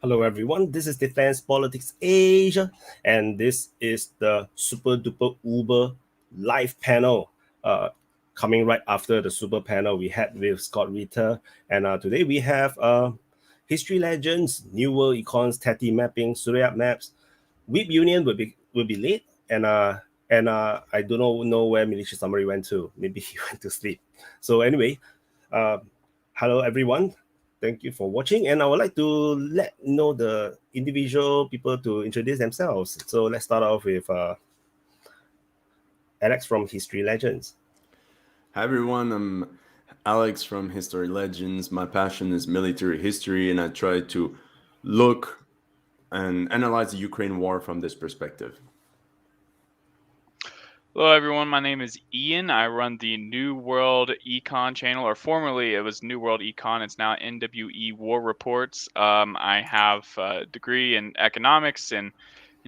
Hello, everyone. This is Defense Politics Asia, and this is the super duper uber live panel coming right after the super panel we had with Scott Ritter. And today we have History Legends, New World Econs, THETI mapping, SuriyakMaps. Weeb Union will be late, and I do not know where Militia Summary went to. Maybe he went to sleep. So anyway, hello everyone. Thank you for watching, and I would like to let the individual people to introduce themselves. So let's start off with Alex from History Legends. Hi everyone, I'm Alex from History Legends. My passion is military history, and I try to look and analyze the Ukraine war from this perspective. Hello everyone, my name is Ian. I run the New World Econ channel, or formerly it was New World Econ. It's now NWE War Reports. I have a degree in economics, and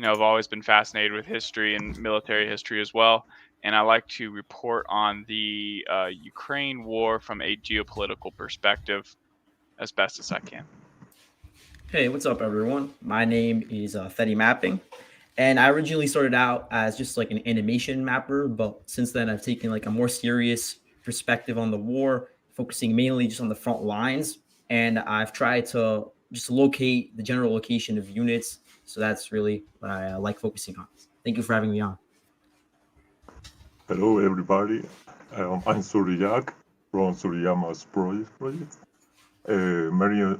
I've always been fascinated with history and military history as well. And I like to report on the Ukraine war from a geopolitical perspective as best as I can. Hey, what's up, everyone? My name is THETI Mapping. And I originally started out as just like an animation mapper, but since then I've taken like a more serious perspective on the war, focusing mainly just on the front lines. And I've tried to just locate the general location of units. So that's really what I like focusing on. Thank you for having me on. Hello, everybody. I'm Suriyak from SuriyakMaps project.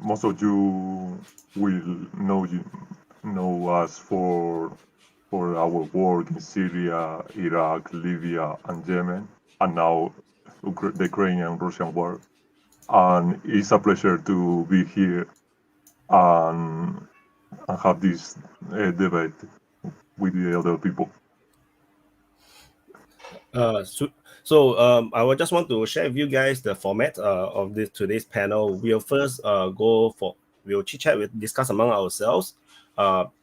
Most of you will know us for our work in Syria, Iraq, Libya, and Yemen, and now the Ukrainian-Russian war. And it's a pleasure to be here and have this debate with the other people. I would just want to share with you guys the format of today's panel. We'll first we'll chit chat, discuss among ourselves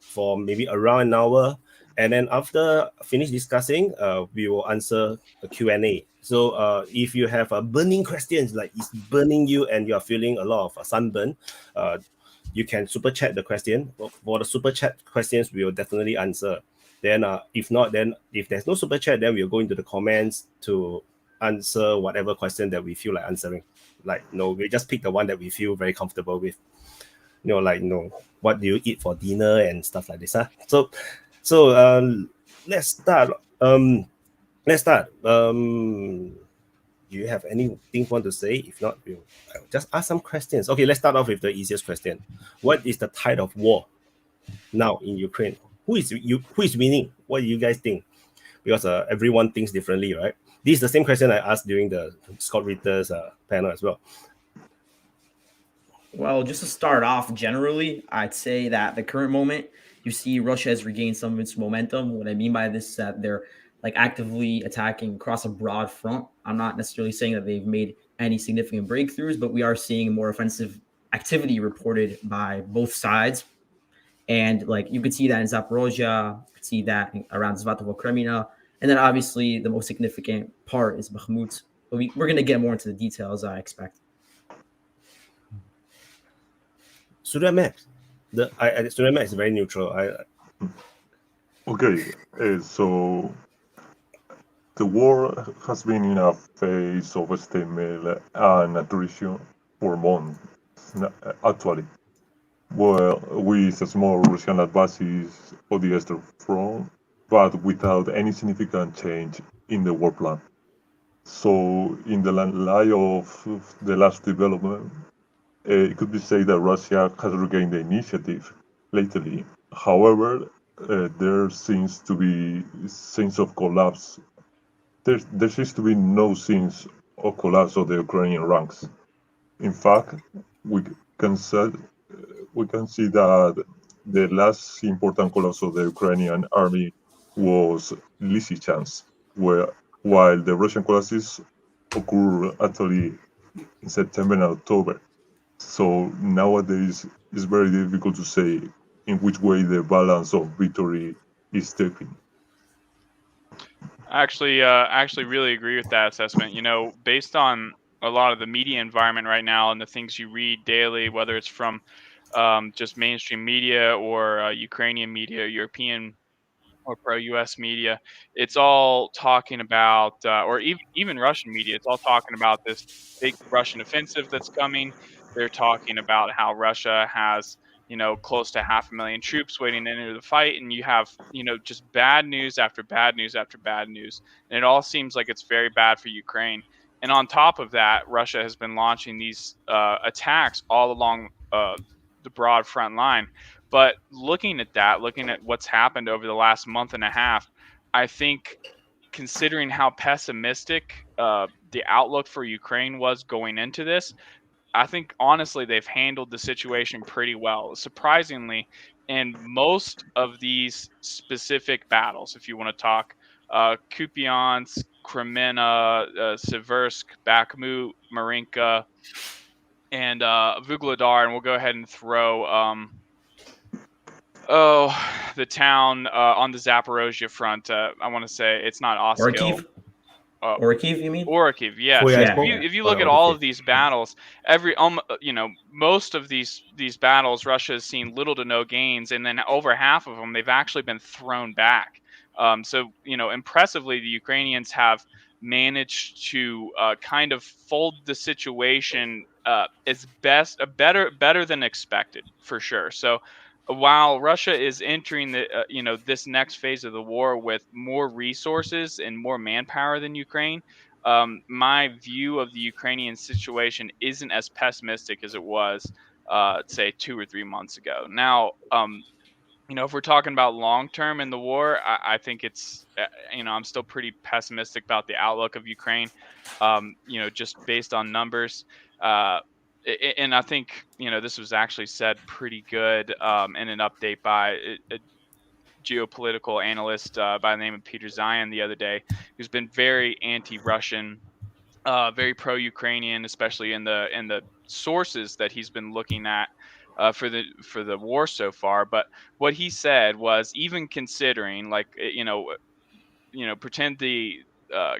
for maybe around an hour. And then after finish discussing, we will answer the Q&A. So if you have burning questions, like it's burning you and you are feeling a lot of sunburn, you can super chat the question. For the super chat questions, we will definitely answer. Then if not, then if there's no super chat, then we'll go into the comments to answer whatever question that we feel like answering. Like, we just pick the one that we feel very comfortable with. What do you eat for dinner and stuff like this. So let's start. Do you have anything you want to say? If not, I'll just ask some questions. Okay, let's start off with the easiest question. What is the tide of war now in Ukraine? Who is winning? What do you guys think? Because everyone thinks differently, right? This is the same question I asked during the Scott Ritter's panel as well. Well, just to start off, generally, I'd say that the current moment, you see Russia has regained some of its momentum. What I mean by this is that they're like actively attacking across a broad front. I'm not necessarily saying that they've made any significant breakthroughs, but we are seeing more offensive activity reported by both sides. And like you could see that in Zaporozhye, you could see that around Svatovo Kremina. And then obviously the most significant part is Bakhmut. But we're going to get more into the details, I expect. SuriyakMaps. SuriyakMaps is very neutral. Okay, so the war has been in a phase of stalemate and attrition for months, actually. Well, with small Russian advances on the eastern front, but without any significant change in the war plan. So, in the light of the last development, it could be said that Russia has regained the initiative lately. However, there seems to be signs of collapse. There seems to be no signs of collapse of the Ukrainian ranks. In fact, we can see that the last important collapse of the Ukrainian army was Lysychansk, while the Russian collapses occur actually in September and October. So nowadays it's very difficult to say in which way the balance of victory is taken. I actually really agree with that assessment. Based on a lot of the media environment right now and the things you read daily, whether it's from just mainstream media or Ukrainian media, European or pro-U.S. media. It's all talking about, or even Russian media. It's all talking about this big Russian offensive that's coming. They're talking about how Russia has, close to 500,000 troops waiting to enter the fight, and you have, just bad news after bad news after bad news, and it all seems like it's very bad for Ukraine. And on top of that, Russia has been launching these attacks all along the broad front line. But looking at what's happened over the last month and a half, I think considering how pessimistic the outlook for Ukraine was going into this, I think honestly they've handled the situation pretty well. Surprisingly, in most of these specific battles, if you want to talk Kupiansk, Kremenna, Seversk, Bakhmut, Marinka, and Vuhledar, and we'll go ahead and throw the town on the Zaporozhye front. I want to say it's not Oskil. Orkiv, you mean? Orkiv, yes. Oh, yeah, If you look at all of these battles, most of these battles, Russia has seen little to no gains, and then over half of them, they've actually been thrown back. So impressively, the Ukrainians have managed to kind of fold the situation better than expected, for sure. So while Russia is entering this next phase of the war with more resources and more manpower than Ukraine, my view of the Ukrainian situation isn't as pessimistic as it was, say 2 or 3 months ago. Now, if we're talking about long term in the war, I think it's I'm still pretty pessimistic about the outlook of Ukraine. Just based on numbers. And I think this was actually said pretty good in an update by a geopolitical analyst by the name of Peter Zion the other day, who's been very anti-Russian, very pro-Ukrainian, especially in the sources that he's been looking at for the war so far. But what he said was, even considering, like, pretend the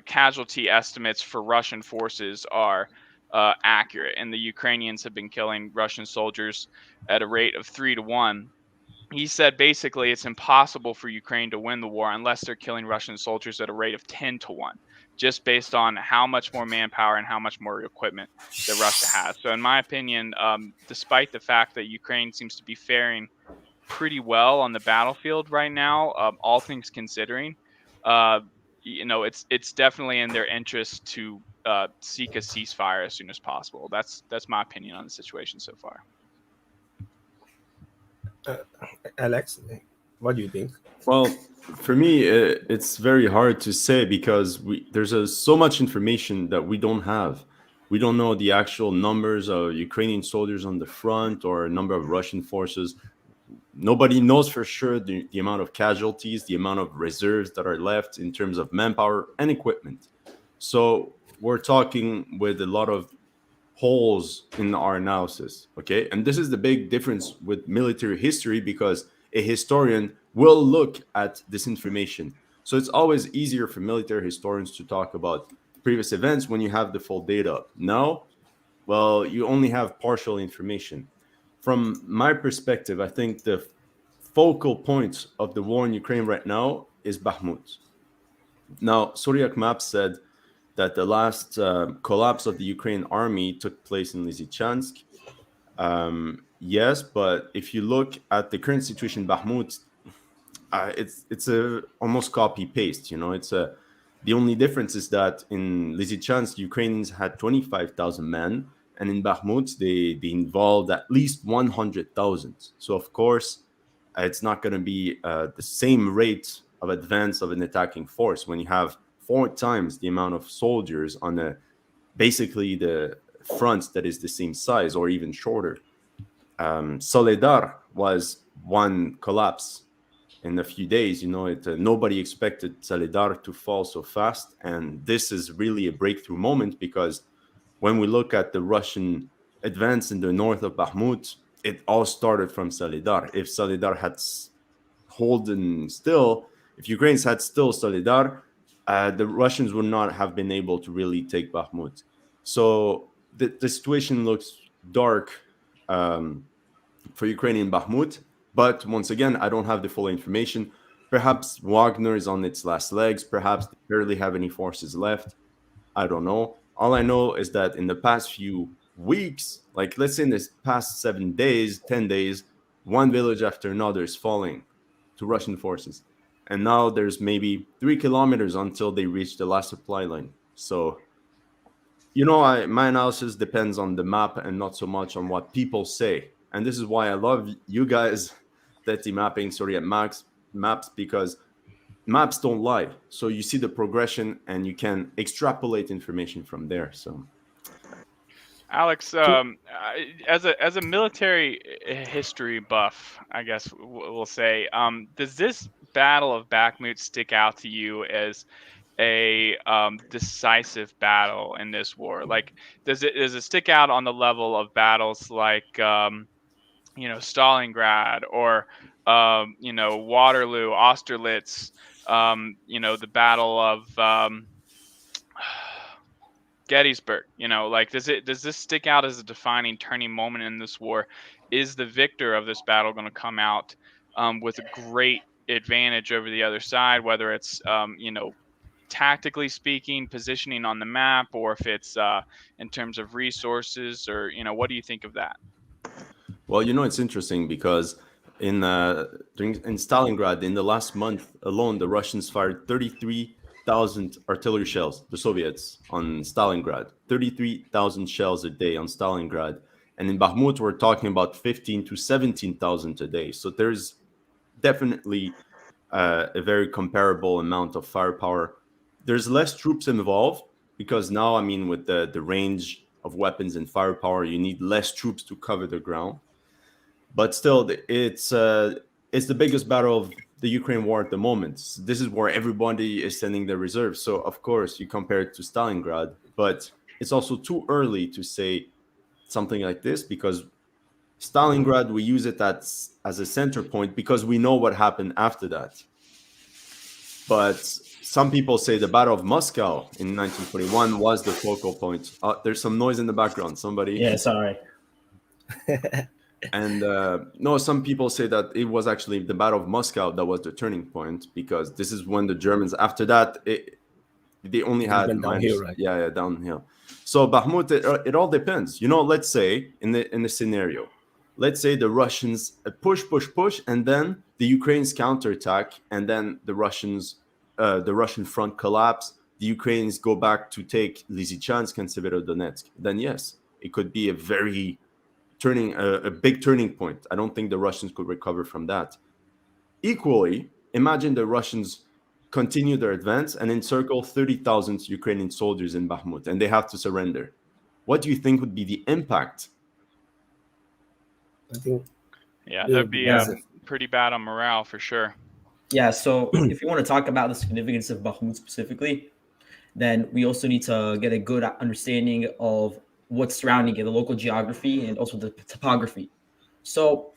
casualty estimates for Russian forces are accurate, and the Ukrainians have been killing Russian soldiers at a rate of 3-1. He said basically it's impossible for Ukraine to win the war unless they're killing Russian soldiers at a rate of 10-1, just based on how much more manpower and how much more equipment that Russia has. So in my opinion, despite the fact that Ukraine seems to be faring pretty well on the battlefield right now, all things considering, it's definitely in their interest to seek a ceasefire as soon as possible. That's my opinion on the situation so far. Alex, what do you think? Well, for me, it's very hard to say because there's so much information that we don't have. We don't know the actual numbers of Ukrainian soldiers on the front or number of Russian forces. Nobody knows for sure the amount of casualties, the amount of reserves that are left in terms of manpower and equipment. So we're talking with a lot of holes in our analysis, okay? And this is the big difference with military history, because a historian will look at this information. So it's always easier for military historians to talk about previous events when you have the full data. Now, well, you only have partial information. From my perspective, I think the focal point of the war in Ukraine right now is Bakhmut. Now, SuriyakMaps said that the last collapse of the Ukraine army took place in Lysychansk. Yes, but if you look at the current situation in Bakhmut, it's a almost copy paste. The only difference is that in Lysychansk, the Ukrainians had 25,000 men, and in Bakhmut they involved at least 100,000. So of course, it's not going to be the same rate of advance of an attacking force when you have 4 times the amount of soldiers on basically the front that is the same size or even shorter. Soledar was one collapse in a few days. Nobody expected Soledar to fall so fast, and this is really a breakthrough moment, because when we look at the Russian advance in the north of Bakhmut, it all started from Soledar. If Soledar had holden still, if Ukrainians had still Soledar, the Russians would not have been able to really take Bakhmut. So the situation looks dark for Ukraine in Bakhmut. But once again, I don't have the full information. Perhaps Wagner is on its last legs. Perhaps they barely have any forces left. I don't know. All I know is that in the past few weeks, like let's say in this past 7 days, 10 days, one village after another is falling to Russian forces. And now there's maybe 3 kilometers until they reach the last supply line. So, my analysis depends on the map and not so much on what people say. And this is why I love you guys, THETI mapping, maps, because maps don't lie. So you see the progression and you can extrapolate information from there. So, Alex, as a military history buff, I guess we'll say, does this Battle of Bakhmut stick out to you as a decisive battle in this war? Like, does it stick out on the level of battles like Stalingrad or Waterloo, Austerlitz, the Battle of Gettysburg? Does this stick out as a defining turning moment in this war? Is the victor of this battle going to come out with a great advantage over the other side, whether it's tactically speaking, positioning on the map, or if it's in terms of resources, or what do you think of that? Well, it's interesting because in Stalingrad in the last month alone, the Russians fired 33,000 artillery shells, the Soviets, on Stalingrad. 33,000 shells a day on Stalingrad. And in Bakhmut, we're talking about 15 to 17,000 a day. So there's definitely a very comparable amount of firepower. There's less troops involved because now, with the range of weapons and firepower, you need less troops to cover the ground. But still, it's the biggest battle of the Ukraine war at the moment. This is where everybody is sending their reserves. So, of course, you compare it to Stalingrad. But it's also too early to say something like this because Stalingrad, we use it as a center point because we know what happened after that. But some people say the Battle of Moscow in 1921 was the focal point. There's some noise in the background. Somebody? Yeah, sorry. And no, some people say that it was actually the Battle of Moscow that was the turning point because this is when the Germans, after that, they only had downhill, right? Yeah, downhill. So Bakhmut, it all depends. Let's say in the scenario, let's say the Russians push, and then the Ukrainians counterattack, and then the Russian front collapse. The Ukrainians go back to take Lysychansk and Severodonetsk. Then yes, it could be a big turning point. I don't think the Russians could recover from that. Equally, imagine the Russians continue their advance and encircle 30,000 Ukrainian soldiers in Bakhmut, and they have to surrender. What do you think would be the impact? I think that'd be pretty bad on morale for sure. Yeah, so if you want to talk about the significance of Bakhmut specifically, then we also need to get a good understanding of what's surrounding it, the local geography and also the topography. So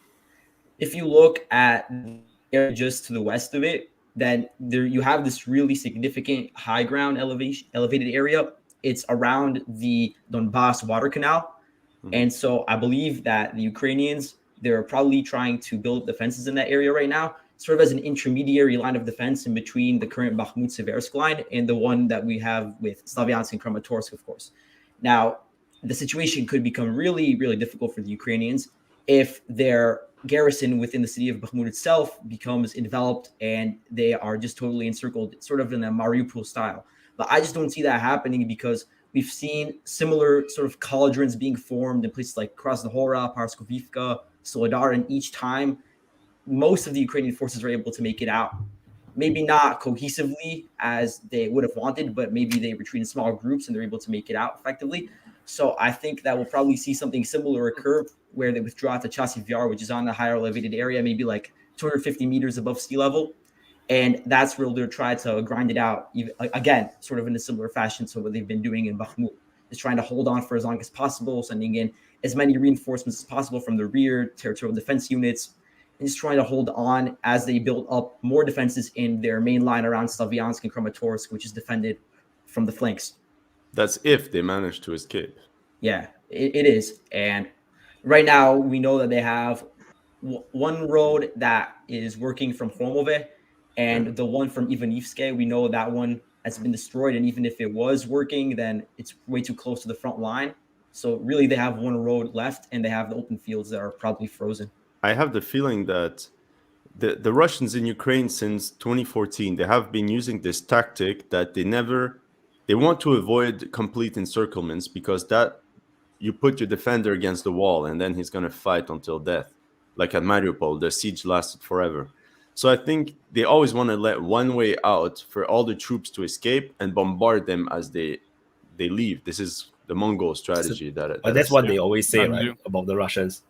if you look at the area just to the west of it, then there you have this really significant high ground elevated area. It's around the Donbass water canal. Mm-hmm. And so I believe that the Ukrainians, they're probably trying to build defenses in that area right now, sort of as an intermediary line of defense in between the current Bakhmut-Seversk line and the one that we have with Slavyansk and Kramatorsk, of course. Now, the situation could become really, really difficult for the Ukrainians if their garrison within the city of Bakhmut itself becomes enveloped and they are just totally encircled, sort of in a Mariupol style. But I just don't see that happening because we've seen similar sort of cauldrons being formed in places like Krasnohora, Parskovivka, Solidar, and each time most of the Ukrainian forces are able to make it out. Maybe not cohesively as they would have wanted, but maybe they retreat in small groups and they're able to make it out effectively. So I think that we'll probably see something similar occur where they withdraw to Chasiv Yar, which is on the higher elevated area, maybe like 250 meters above sea level. And that's where they'll try to grind it out, again, sort of in a similar fashion to what they've been doing in Bakhmut, is trying to hold on for as long as possible, sending in as many reinforcements as possible from the rear, territorial defense units, and just trying to hold on as they build up more defenses in their main line around Slavyansk and Kramatorsk, which is defended from the flanks. That's if they manage to escape. Yeah, it is. And right now, we know that they have one road that is working from Chromove, and the one from Ivanivske, we know that one has been destroyed. And even if it was working, then it's way too close to the front line. So really, they have one road left, and they have the open fields that are probably frozen. I have the feeling that the Russians in Ukraine since 2014, they have been using this tactic that they want to avoid complete encirclements, because that you put your defender against the wall and then he's going to fight until death. Like at Mariupol, the siege lasted forever. So I think they always want to let one way out for all the troops to escape and bombard them as they leave. This is the Mongol strategy that But that's is, what they always say, That right, too. about the Russians.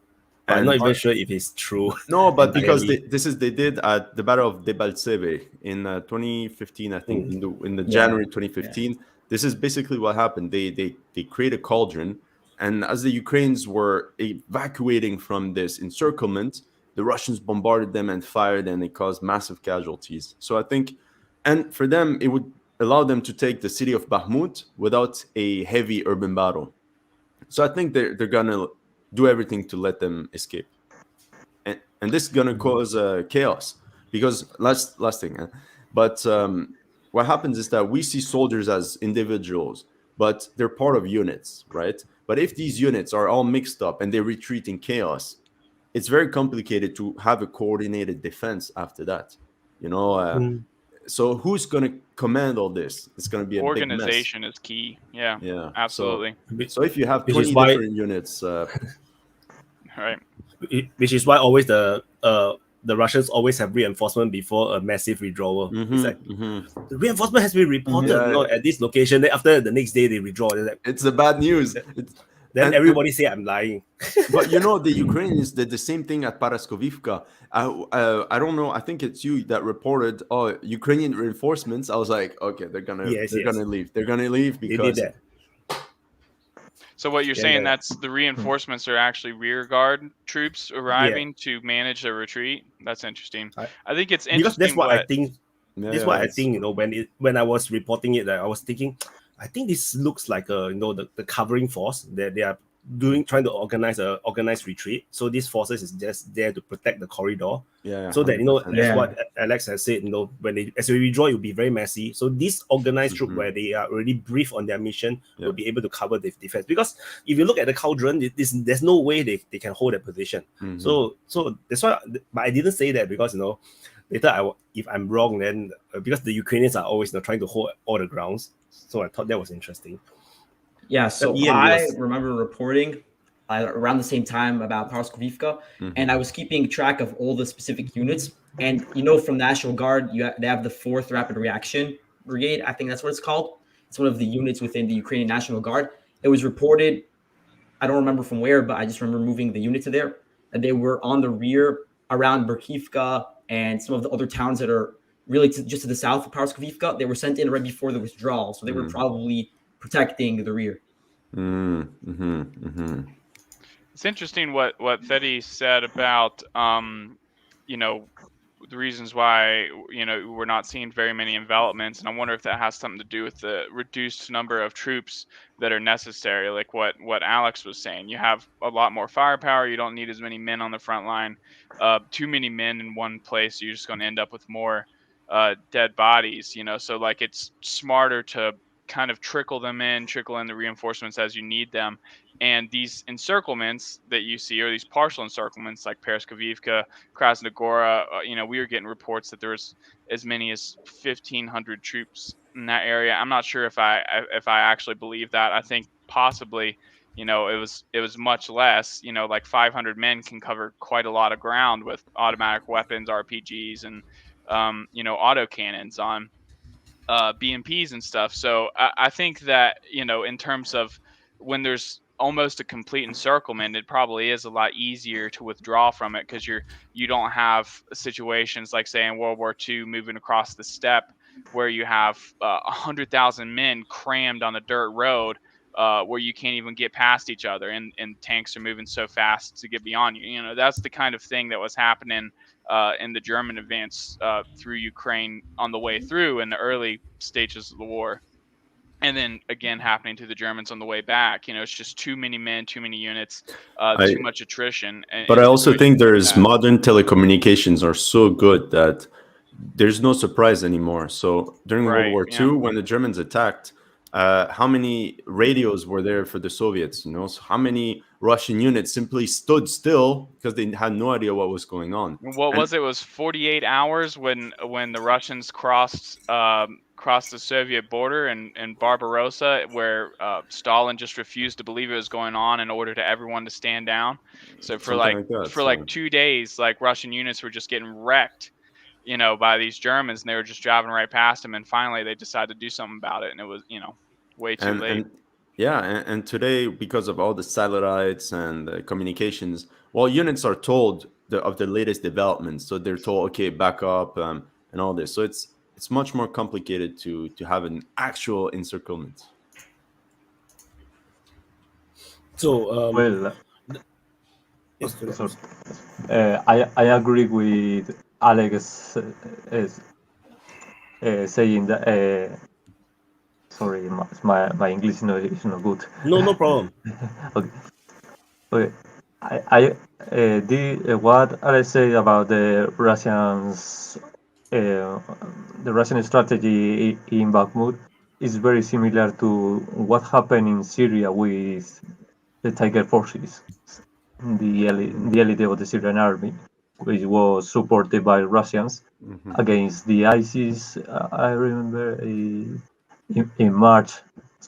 But I'm and not even sure if it's true. no, but because entirely. they did at the Battle of Debaltseve in 2015, I think, in the Yeah. January 2015. This is basically what happened. They create a cauldron, and as the Ukrainians were evacuating from this encirclement, the Russians bombarded them and fired, and it caused massive casualties. So I think, and for them, it would allow them to take the city of Bakhmut without a heavy urban battle. So I think they're gonna do everything to let them escape, and this is gonna cause chaos, because last thing. But what happens is that we see soldiers as individuals, but they're part of units, right? But if these units are all mixed up and they retreat in chaos, it's very complicated to have a coordinated defense after that. You know, so who's gonna command all this? It's gonna be a big mess. Organization is key. Yeah, Yeah. absolutely. So if you have Which is 20 why- different units, Right. Which is why always the Russians always have reinforcement before a massive withdrawal. It's like the reinforcement has been reported, Yeah. at this location. Then after the next day they withdraw. Like, it's the bad news. then everybody say I'm lying. But the Ukrainians did the same thing at Paraskovivka. I don't know. I think it's you that reported, Ukrainian reinforcements. I was like, okay, they're gonna leave. They're gonna leave They did because that. So what you're Yeah, saying, yeah. that's the reinforcements are actually rear guard troops arriving to manage the retreat. That's interesting. I think it's interesting Because that's what I think. That's what I it's- think. When I was reporting it, I was thinking, I think this looks like the covering force that they are trying to organize a organized retreat. So these forces is just there to protect the corridor. So that 100%. as what Alex has said, as we withdraw, it will be very messy. So this organized troop where they are already briefed on their mission will be able to cover the defense. Because if you look at the cauldron, there's no way they can hold that position. So that's why. But I didn't say that because later if I'm wrong, then because the Ukrainians are always trying to hold all the grounds. So I thought that was interesting. Yeah, so Ian, I remember reporting around the same time about Paraskovivka, and I was keeping track of all the specific units. And from National Guard, they have the 4th Rapid Reaction Brigade. I think that's what it's called. It's one of the units within the Ukrainian National Guard. It was reported, I don't remember from where, but I just remember moving the unit to there. And they were on the rear around Berkivka and some of the other towns that are really just to the south of Paraskovivka. They were sent in right before the withdrawal, so they were probably protecting the rear. It's interesting what THETI said about the reasons why we're not seeing very many envelopments, and I wonder if that has something to do with the reduced number of troops that are necessary. Like what Alex was saying, you have a lot more firepower. You don't need as many men on the front line. Too many men in one place, you're just going to end up with more dead bodies. So like it's smarter to kind of trickle in the reinforcements as you need them. And these encirclements that you see, or these partial encirclements like Paraskovivka, Krasnogora, we were getting reports that there was as many as 1,500 troops in that area. I'm not sure if I actually believe that. I think possibly, it was much less. Like 500 men can cover quite a lot of ground with automatic weapons, RPGs, and autocannons on BMPs and stuff. So I think that, in terms of when there's almost a complete encirclement, it probably is a lot easier to withdraw from it because you don't have situations like, say, in World War II moving across the steppe where you have 100,000 men crammed on a dirt road where you can't even get past each other, and tanks are moving so fast to get beyond you. That's the kind of thing that was happening in the German advance through Ukraine on the way through in the early stages of the war. and then again happening to the Germans on the way back. It's just too many men, too many units, too much attrition. But I also think there's modern telecommunications are so good that there's no surprise anymore. So during World War II, when the Germans attacked, how many radios were there for the Soviets? So how many Russian units simply stood still because they had no idea what was going on? What was it? It was 48 hours when the Russians crossed the Soviet border in Barbarossa, where Stalin just refused to believe it was going on and ordered everyone to stand down. So for Something 2 days, Russian units were just getting wrecked, by these Germans, and they were just driving right past them. And finally, they decided to do something about it, and it was way too late. And today, because of all the satellites and the communications, well, units are told of the latest developments. So they're told, okay, back up and all this. So it's much more complicated to have an actual encirclement. So Well, yes, sorry. I agree with Alex saying that. Sorry, my English is not good. no problem. Okay. What I say about the Russian strategy in Bakhmut is very similar to what happened in Syria with the Tiger forces, the elite of the Syrian army, which was supported by Russians against the ISIS. I remember in March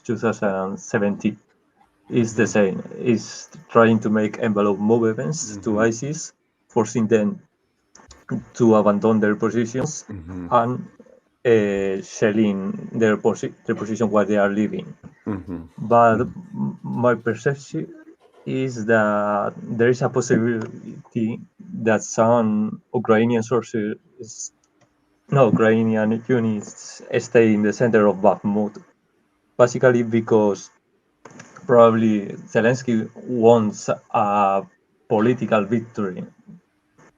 2017. Is the same. Is trying to make envelope movements to ISIS, forcing them to abandon their positions and shelling their position while they are living. But my perception is that there is a possibility that some Ukrainian units stay in the center of Bakhmut, basically because probably Zelensky wants a political victory,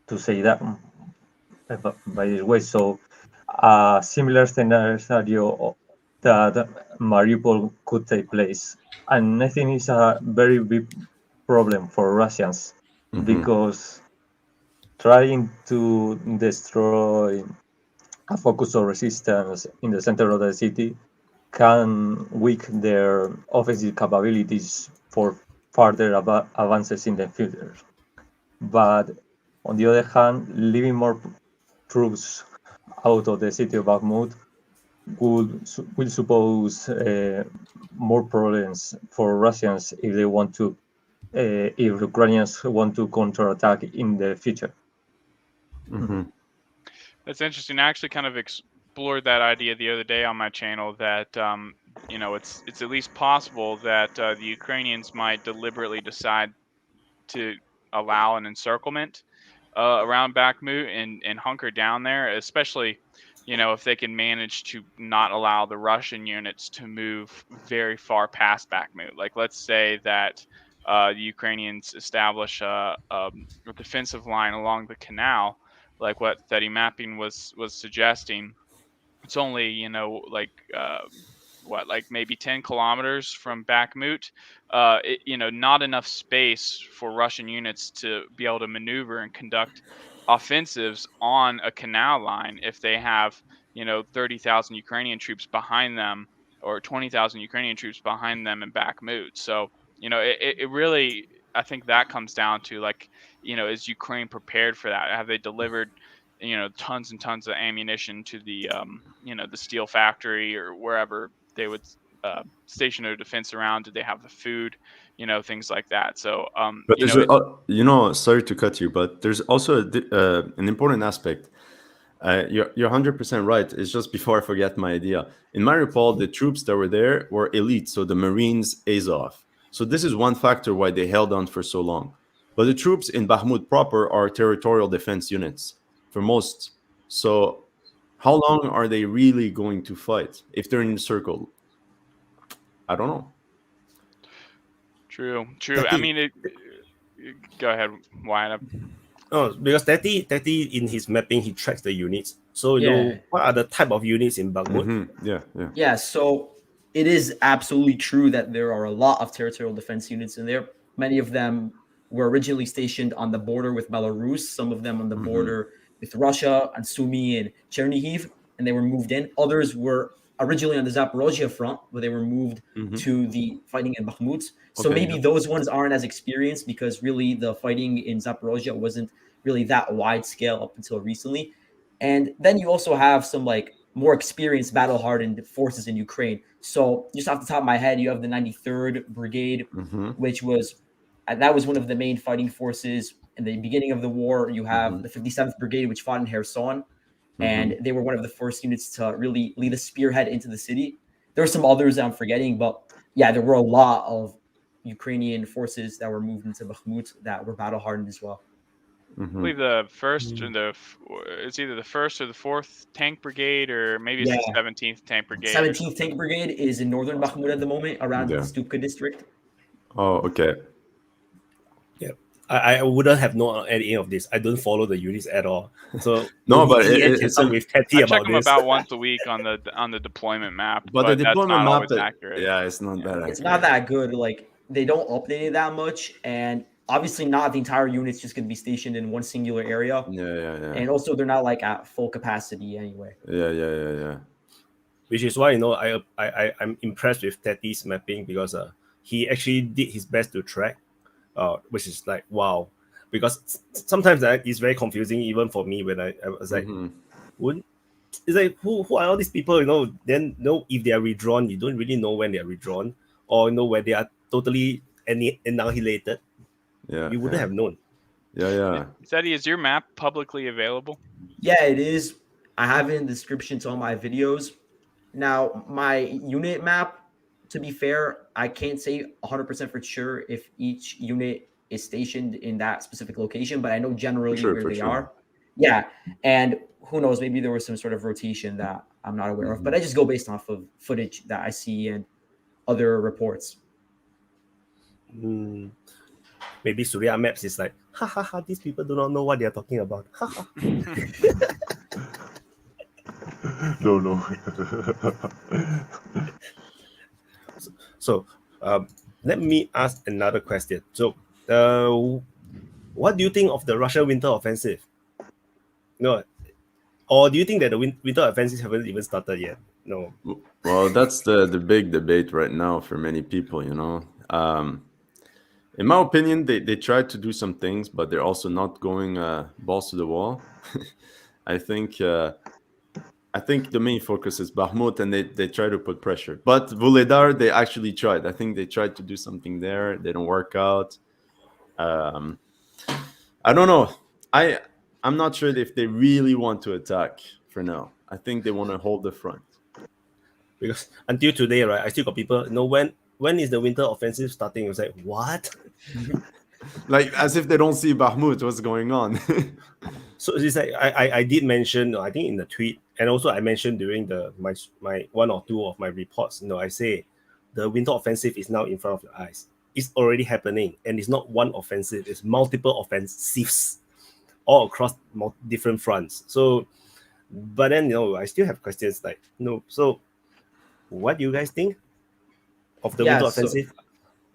to say that by this way. So a similar scenario that Mariupol could take place. And I think it's a very big problem for Russians because trying to destroy a focus of resistance in the center of the city can weaken their offensive capabilities for further advances in the future. But on the other hand, leaving more troops out of the city of Bakhmut will suppose more problems for Russians if they want to, if Ukrainians want to counterattack in the future. That's interesting. I actually kind of explored that idea the other day on my channel that it's at least possible that the Ukrainians might deliberately decide to allow an encirclement around Bakhmut and hunker down there, especially if they can manage to not allow the Russian units to move very far past Bakhmut. Like, let's say that the Ukrainians establish a defensive line along the canal, like what THETI mapping was suggesting. It's only like maybe 10 kilometers from Bakhmut. Not enough space for Russian units to be able to maneuver and conduct offensives on a canal line if they have 30,000 Ukrainian troops behind them or 20,000 Ukrainian troops behind them in Bakhmut. So it really, I think that comes down to, like, is Ukraine prepared for that? Have they delivered tons and tons of ammunition to the the steel factory or wherever they would station their defense around? Did they have the food? Things like that. So but there's sorry to cut you, but there's also an important aspect. You're 100% right. It's just before I forget my idea. In Mariupol, the troops that were there were elite, so the Marines, Azov. So this is one factor why they held on for so long. But the troops in Bakhmut proper are territorial defense units for most. So how long are they really going to fight if they're in a circle? I don't know. True. I mean, go ahead, Wyatt. Oh, because THETI in his mapping, he tracks the units. So you know what are the type of units in Bakhmut? Yeah. So it is absolutely true that there are a lot of territorial defense units in there. Many of them were originally stationed on the border with Belarus, some of them on the border with Russia, and Sumy and Chernihiv, and they were moved in. Others were originally on the Zaporozhye front, but they were moved to the fighting in Bakhmut. So maybe those ones aren't as experienced because really the fighting in Zaporozhye wasn't really that wide scale up until recently. And then you also have some like more experienced battle-hardened forces in Ukraine. So just off the top of my head, you have the 93rd Brigade, which was that was one of the main fighting forces in the beginning of the war. You have the 57th Brigade, which fought in Kherson, and they were one of the first units to really lead a spearhead into the city. There are some others that I'm forgetting, but yeah, there were a lot of Ukrainian forces that were moved into Bakhmut that were battle-hardened as well. I believe the first or it's either the 1st or the 4th Tank Brigade, or maybe it's the 17th Tank Brigade. 17th Tank Brigade is in northern Bakhmut at the moment, around the Stupka district. Oh, okay. Yeah, I wouldn't have known any of this. I don't follow the units at all. So no, but it's with THETI I check about them this. about once a week on the deployment map. But the deployment that's not map, accurate. yeah, it's not that accurate. It's not that good. Like they don't update it that much, and obviously not the entire unit's just going to be stationed in one singular area. Yeah. And also they're not like at full capacity anyway. Yeah. Which is why I'm impressed with THETI's mapping, because he actually did his best to track, which is like wow. Because sometimes it's very confusing even for me when I was like, it's like who are all these people? Then if they are redrawn, you don't really know when they are redrawn, or when they are totally annihilated. Yeah, you wouldn't have known. Yeah. THETI, is your map publicly available? Yeah, it is. I have it in the description to all my videos. Now, my unit map, to be fair, I can't say 100% for sure if each unit is stationed in that specific location, but I know generally where they are. Yeah, and who knows, maybe there was some sort of rotation that I'm not aware of, but I just go based off of footage that I see and other reports. Maybe SuriyakMaps is like, ha, these people do not know what they are talking about. No. So, let me ask another question. So, what do you think of the Russia winter offensive? No, or do you think that the winter offensive haven't even started yet? No. Well, that's the big debate right now for many people. In my opinion, they tried to do some things, but they're also not going balls to the wall. I think the main focus is Bakhmut, and they try to put pressure. But Vuhledar, they actually tried. I think they tried to do something there. They don't work out. I don't know. I'm not sure if they really want to attack for now. I think they want to hold the front. Because until today, right, I still got people, when is the winter offensive starting? It's like, what? Like, as if they don't see Bakhmut, what's going on? So it's like, I did mention, I think in the tweet, and also I mentioned during my one or two of my reports, I say the winter offensive is now in front of your eyes. It's already happening, and it's not one offensive, it's multiple offensives all across different fronts. So, but then, I still have questions like, so what do you guys think of the winter offensive?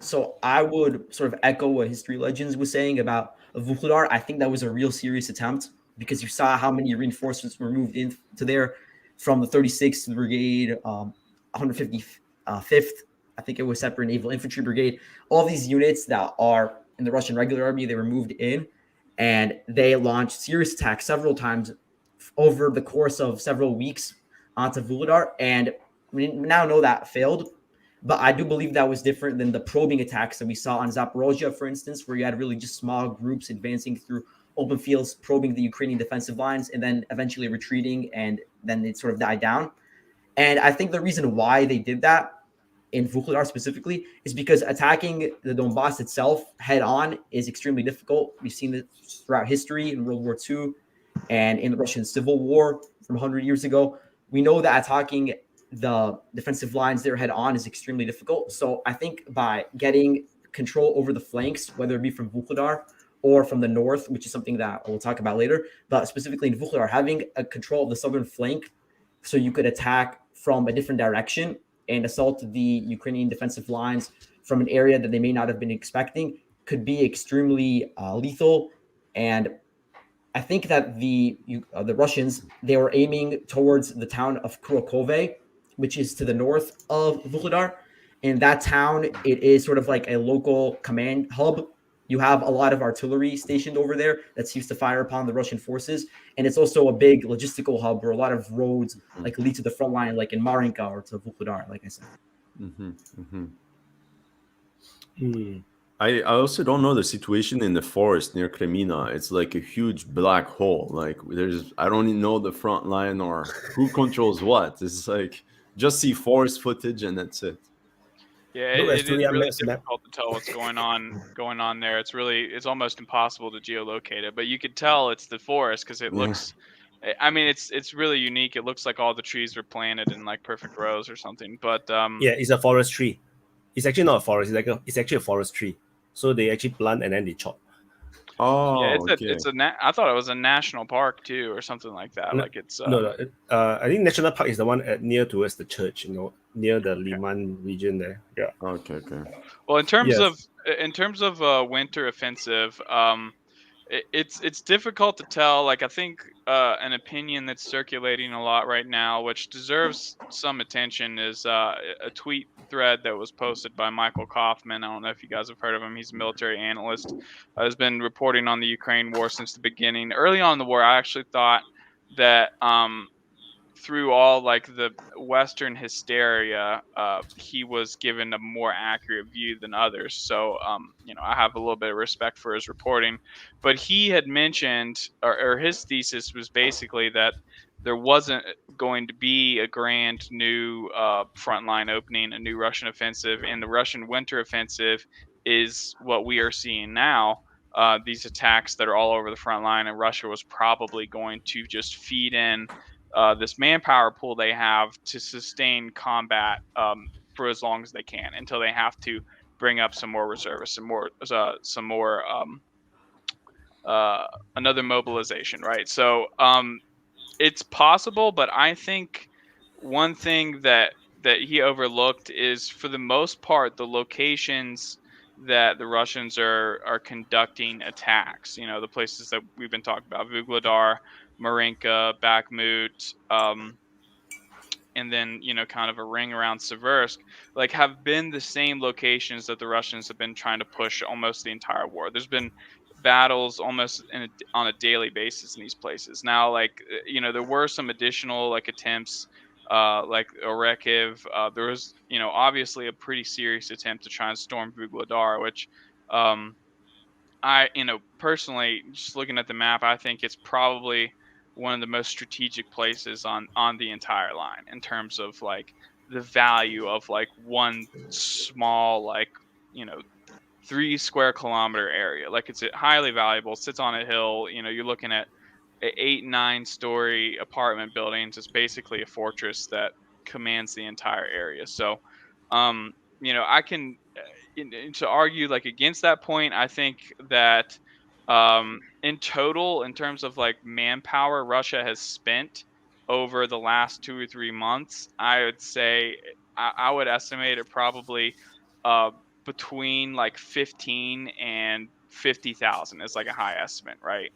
So I would sort of echo what HistoryLegends was saying about Vuhledar. I think that was a real serious attempt because you saw how many reinforcements were moved into there from the 36th Brigade, 155th, I think it was Separate Naval Infantry Brigade. All these units that are in the Russian regular army, they were moved in, and they launched serious attacks several times over the course of several weeks onto Vuhledar. And we now know that failed. But I do believe that was different than the probing attacks that we saw on Zaporozhye, for instance, where you had really just small groups advancing through open fields, probing the Ukrainian defensive lines, and then eventually retreating, and then it sort of died down. And I think the reason why they did that in Vuhledar specifically is because attacking the Donbass itself head on is extremely difficult. We've seen this throughout history in World War II and in the Russian Civil War from 100 years ago. We know that attacking the defensive lines there head on is extremely difficult. So I think by getting control over the flanks, whether it be from Vuhledar or from the north, which is something that we'll talk about later, but specifically in Vuhledar, having a control of the southern flank so you could attack from a different direction and assault the Ukrainian defensive lines from an area that they may not have been expecting could be extremely lethal. And I think that the Russians, they were aiming towards the town of Kurakove, which is to the north of Vuhledar. And that town, it is sort of like a local command hub. You have a lot of artillery stationed over there that's used to fire upon the Russian forces. And it's also a big logistical hub where a lot of roads like lead to the front line, like in Marinka or to Vuhledar, like I said. I also don't know the situation in the forest near Kremina. It's like a huge black hole. Like I don't even know the front line or who controls what. It's like just see forest footage and that's it. Yeah, it is really difficult to tell what's going on there. It's almost impossible to geolocate it, but you could tell it's the forest because it looks. I mean, it's really unique. It looks like all the trees were planted in like perfect rows or something. But yeah, it's a forest tree. It's actually not a forest. It's actually a forest tree. So they actually plant and then they chop. Oh, yeah, okay. I thought it was a national park too, or something like that. No, like it's no. I think national park is the one near towards the church. Near the Liman region there. Yeah. Okay. Well, in terms of winter offensive, it's difficult to tell. Like I think an opinion that's circulating a lot right now, which deserves some attention, is a tweet thread that was posted by Michael Kaufman. I don't know if you guys have heard of him. He's a military analyst. Has been reporting on the Ukraine war since the beginning. Early on in the war, I actually thought that through all like the Western hysteria, he was given a more accurate view than others. So, I have a little bit of respect for his reporting. But he had mentioned, or his thesis was basically that there wasn't going to be a grand new frontline opening, a new Russian offensive, and the Russian winter offensive is what we are seeing now. These attacks that are all over the front line, and Russia was probably going to just feed in this manpower pool they have to sustain combat for as long as they can until they have to bring up some more reservists, some more another mobilization, right? So it's possible, but I think one thing that he overlooked is, for the most part, the locations that the Russians are conducting attacks. The places that we've been talking about: Vuhledar, Marinka, Bakhmut, and then kind of a ring around Seversk, like have been the same locations that the Russians have been trying to push almost the entire war. There's been battles almost on a daily basis in these places. Now, like there were some additional like attempts, like Orekiv. There was obviously a pretty serious attempt to try and storm Vuhledar, which I personally, just looking at the map, I think it's probably one of the most strategic places on the entire line in terms of like the value of like one small, like 3 square kilometer area. Like it's highly valuable, sits on a hill. You're looking at 8-9 story apartment buildings. It's basically a fortress that commands the entire area. So I can to argue like against that point, I think that in total, in terms of like manpower Russia has spent over the last 2 or 3 months, I would say I would estimate it probably between like 15 and 50,000 is like a high estimate, right?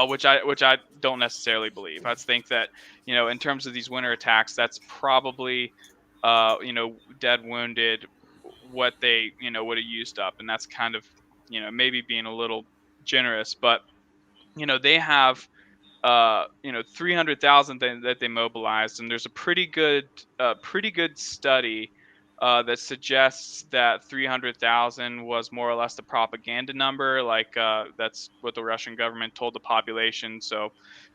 Which I don't necessarily believe. I think that in terms of these winter attacks, that's probably dead, wounded, what they would have used up, and that's kind of maybe being a little generous, but they have 300,000 that they mobilized, and there's a pretty good study that suggests that 300,000 was more or less the propaganda number. Like that's what the Russian government told the population, so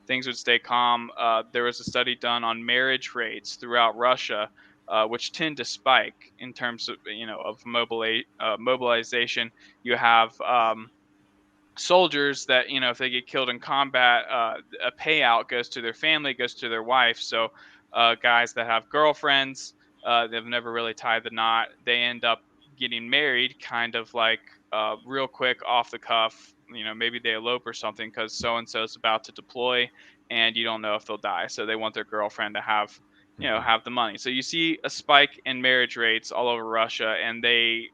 things would stay calm. There was a study done on marriage rates throughout Russia, which tend to spike in terms of of mobilization. You have soldiers that if they get killed in combat, a payout goes to their family, goes to their wife. So guys that have girlfriends, they've never really tied the knot, they end up getting married kind of like real quick, off the cuff. Maybe they elope or something because so and so is about to deploy and you don't know if they'll die, so they want their girlfriend to have have the money. So you see a spike in marriage rates all over Russia, and they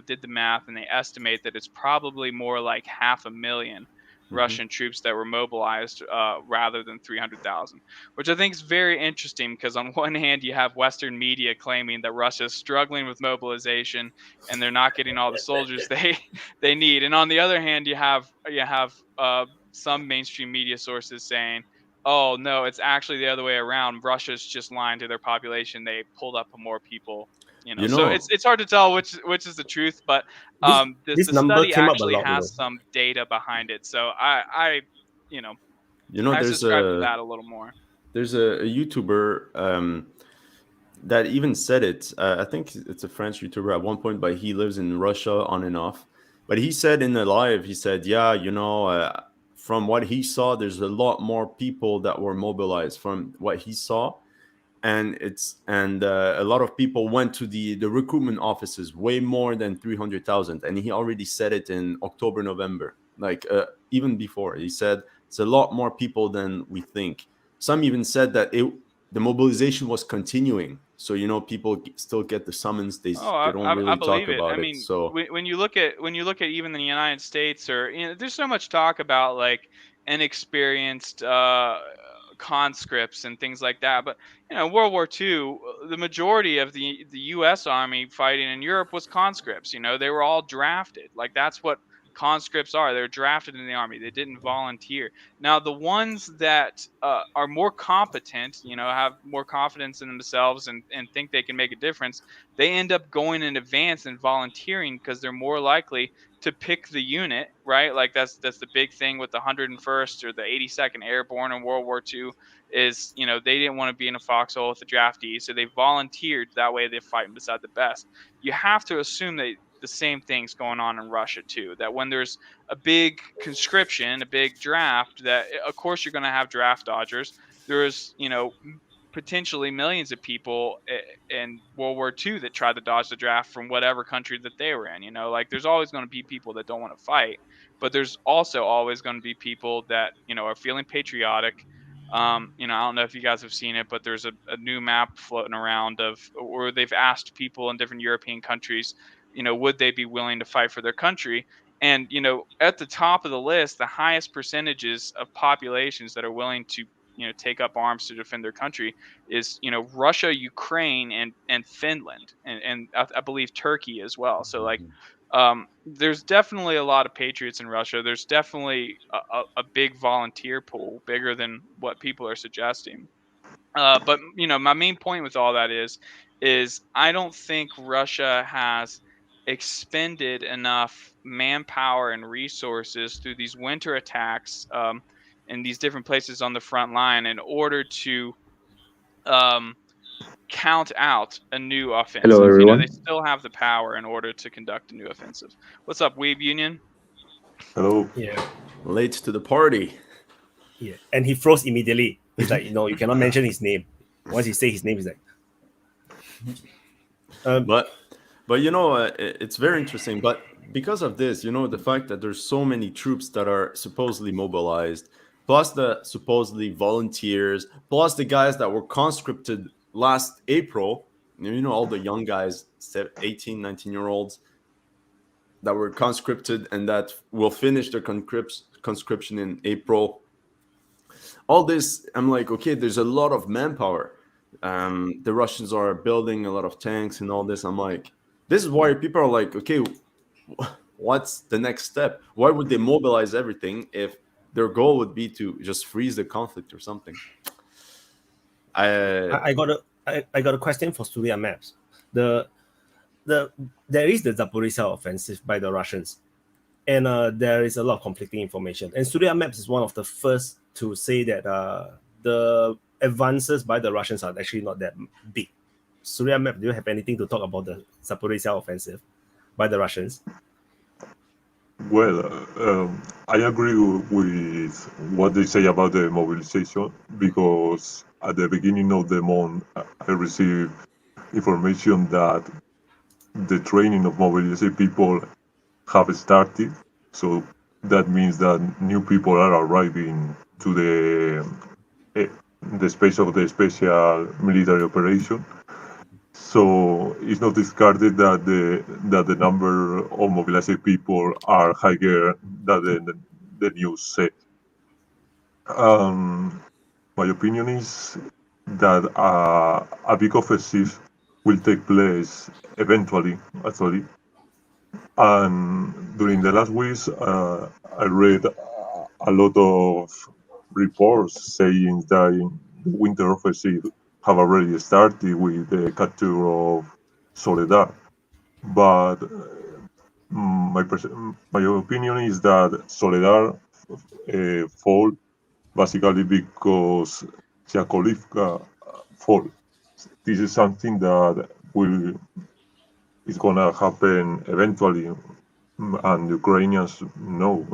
did the math, and they estimate that it's probably more like 500,000 Russian troops that were mobilized rather than 300,000, which I think is very interesting because on one hand you have Western media claiming that Russia is struggling with mobilization and they're not getting all the soldiers they need, and on the other hand you have some mainstream media sources saying, oh no, it's actually the other way around. Russia's just lying to their population. They pulled up more people. So it's hard to tell which is the truth, but this the number study came up a actually lot, has some data behind it. So I there's subscribe to that a little more. There's a YouTuber that even said it. I think it's a French YouTuber at one point, but he lives in Russia on and off. But he said in the live, he said, yeah, from what he saw, there's a lot more people that were mobilized from what he saw. And a lot of people went to the recruitment offices, way more than 300,000. And he already said it in October, November, like even before. He said it's a lot more people than we think. Some even said that the mobilization was continuing. So people still get the summons. They don't really talk about it. I mean, so when you look at even the United States, or there's so much talk about like inexperienced conscripts and things like that. But World War II, the majority of the U.S. Army fighting in Europe was conscripts. They were all drafted. Like that's what conscripts are. They're drafted in the army. They didn't volunteer. Now the ones that are more competent, have more confidence in themselves and think they can make a difference, they end up going in advance and volunteering because they're more likely to pick the unit, right? Like that's the big thing with the 101st or the 82nd Airborne in World War II is, they didn't want to be in a foxhole with the draftees, so they volunteered. That way they fight beside the best. You have to assume that the same thing's going on in Russia too, that when there's a big conscription, a big draft, that of course you're going to have draft dodgers. There's, potentially millions of people in World War II that tried to dodge the draft from whatever country that they were in. Like there's always going to be people that don't want to fight, but there's also always going to be people that, are feeling patriotic. I don't know if you guys have seen it, but there's a new map floating around where they've asked people in different European countries, would they be willing to fight for their country? And, at the top of the list, the highest percentages of populations that are willing to take up arms to defend their country is Russia, Ukraine, and Finland, and I believe Turkey as well. So like there's definitely a lot of patriots in Russia. There's definitely a big volunteer pool, bigger than what people are suggesting. But my main point with all that is I don't think Russia has expended enough manpower and resources through these winter attacks in these different places on the front line in order to count out a new offensive. Hello, everyone. They still have the power in order to conduct a new offensive. What's up, Weeb Union? Hello. Yeah. Late to the party. Yeah. And he froze immediately. He's like, you cannot mention his name. Once you say his name, he's like. But it's very interesting. But because of this, the fact that there's so many troops that are supposedly mobilized, plus the supposedly volunteers, plus the guys that were conscripted last April, all the young guys, 18, 19-year-olds that were conscripted and that will finish their conscription in April. All this, I'm like, okay, there's a lot of manpower. The Russians are building a lot of tanks and all this. I'm like, this is why people are like, okay, what's the next step? Why would they mobilize everything if their goal would be to just freeze the conflict or something? I got a question for SuriyakMaps. There is the Zaporizhzhia offensive by the Russians, and there is a lot of conflicting information. And SuriyakMaps is one of the first to say that the advances by the Russians are actually not that big. SuriyakMaps, do you have anything to talk about the Zaporizhzhia offensive by the Russians? Well, I agree with what they say about the mobilization, because at the beginning of the month, I received information that the training of mobilization people have started. So that means that new people are arriving to the space of the special military operation. So it's not discarded that the number of mobilized people are higher than the news said. My opinion is that a big offensive will take place eventually, actually. And during the last weeks, I read a lot of reports saying that the winter offensive have already started with the capture of Soledad. But my opinion is that Soledad fall basically because Yakovlivka fall. This is something that is gonna happen eventually, and Ukrainians know.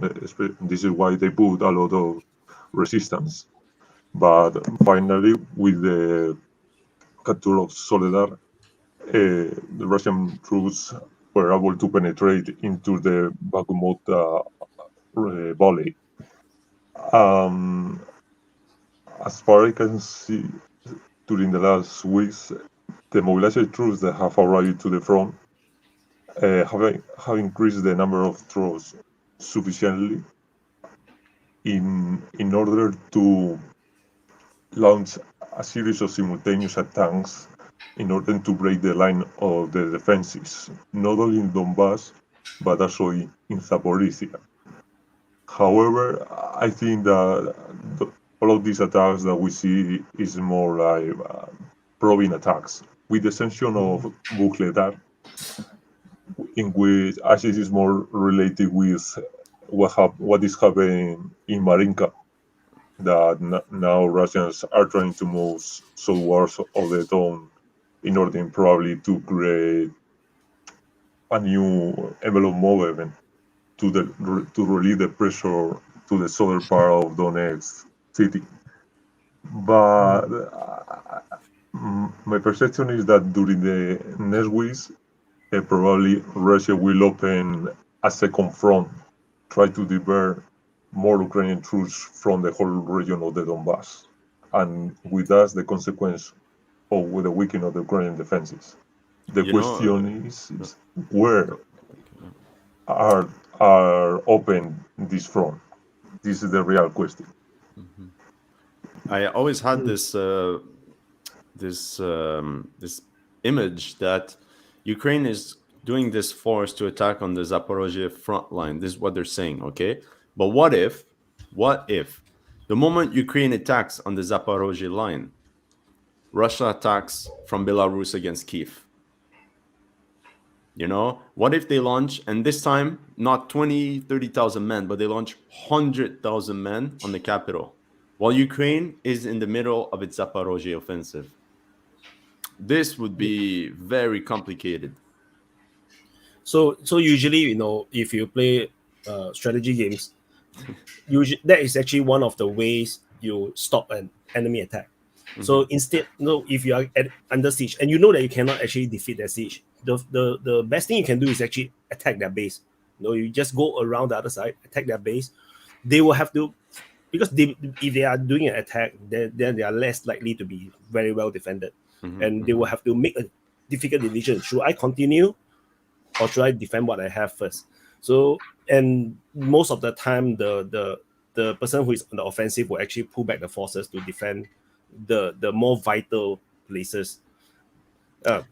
This is why they put a lot of resistance. But finally, with the capture of Soledar, the Russian troops were able to penetrate into the Bakhmut valley. As far as I can see, during the last weeks, the mobilized troops that have arrived to the front have increased the number of troops sufficiently in order to launch a series of simultaneous attacks in order to break the line of the defenses, not only in Donbass, but also in Zaporizhia. However, I think that all of these attacks that we see is more like probing attacks, with the exception of Bukhledar, in which ISIS is more related with what is happening in Marinka, that now Russians are trying to move southwards of the town in order probably to create a new envelope movement to relieve the pressure to the southern part of Donetsk city. But my perception is that during the next weeks, probably Russia will open a second front, try to divert more Ukrainian troops from the whole region of the Donbass, and with that, the consequence of the weakening of the Ukrainian defenses. The question is where are open this front? This is the real question. Mm-hmm. I always had this image that Ukraine is doing this force to attack on the Zaporozhye front line. This is what they're saying, okay? But what if the moment Ukraine attacks on the Zaporozhye line, Russia attacks from Belarus against Kiev? You know, what if they launch, and this time not 20, 30,000 men, but they launch 100,000 men on the capital, while Ukraine is in the middle of its Zaporozhye offensive? This would be very complicated. So usually, you know, if you play strategy games, usually that is actually one of the ways you stop an enemy attack. So instead, if you are under siege and you know that you cannot actually defeat that siege, the best thing you can do is actually attack their base. You just go around the other side, attack their base. They will have to, because if they are doing an attack, then they are less likely to be very well defended, and they will have to make a difficult decision: should I continue, or should I defend what I have first? So, and most of the time, the person who is on the offensive will actually pull back the forces to defend the more vital places.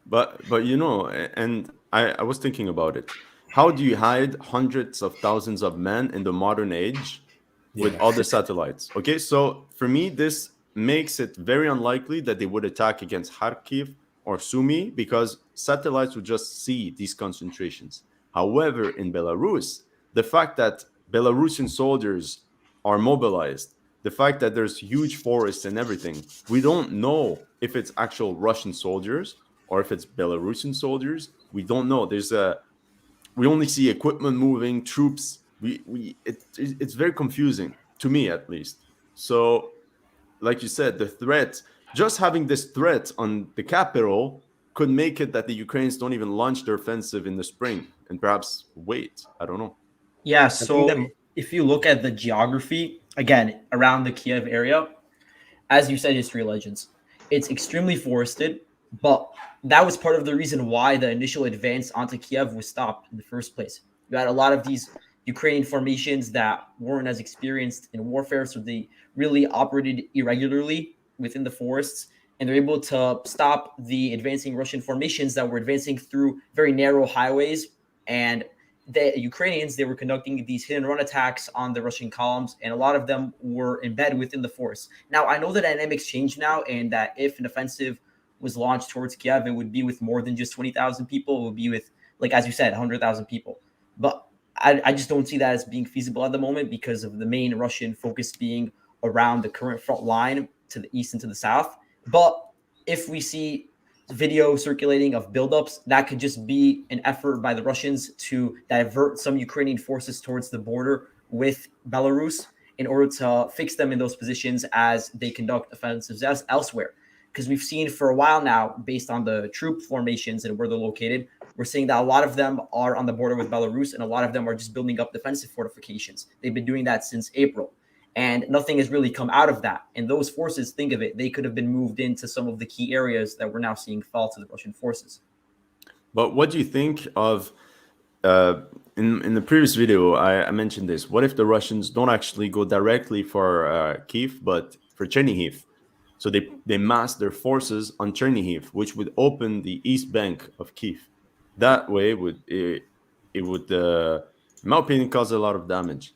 But you know, and I was thinking about it. How do you hide hundreds of thousands of men in the modern age with all the satellites? Okay, so for me, this makes it very unlikely that they would attack against Kharkiv or Sumy, because satellites would just see these concentrations. However, in Belarus, the fact that Belarusian soldiers are mobilized, the fact that there's huge forests and everything, we don't know if it's actual Russian soldiers or if it's Belarusian soldiers. We don't know. We only see equipment moving, troops. It's very confusing to me, at least. So, like you said, the threat, just having this threat on the capital could make it that the Ukrainians don't even launch their offensive in the spring and perhaps wait. I don't know. Yeah, so if you look at the geography, again, around the Kiev area, as you said, History Legends, it's extremely forested, but that was part of the reason why the initial advance onto Kiev was stopped in the first place. You had a lot of these Ukrainian formations that weren't as experienced in warfare, so they really operated irregularly within the forests, and they're able to stop the advancing Russian formations that were advancing through very narrow highways. And the Ukrainians, they were conducting these hit and run attacks on the Russian columns, and a lot of them were embedded within the forest. Now, I know the dynamics changed now, and that if an offensive was launched towards Kiev, it would be with more than just 20,000 people. It would be with, like, as you said, 100,000 people. But I just don't see that as being feasible at the moment because of the main Russian focus being around the current front line to the east and to the south. But if we see video circulating of buildups, that could just be an effort by the Russians to divert some Ukrainian forces towards the border with Belarus in order to fix them in those positions as they conduct offensives elsewhere. Because we've seen for a while now, based on the troop formations and where they're located, we're seeing that a lot of them are on the border with Belarus, and a lot of them are just building up defensive fortifications. They've been doing that since April, and nothing has really come out of that. And those forces, think of it, they could have been moved into some of the key areas that we're now seeing fall to the Russian forces. But what do you think of, in the previous video, I mentioned this. What if the Russians don't actually go directly for Kiev, but for Chernihiv? So they mass their forces on Chernihiv, which would open the east bank of Kiev. That way, it would, in my opinion, cause a lot of damage.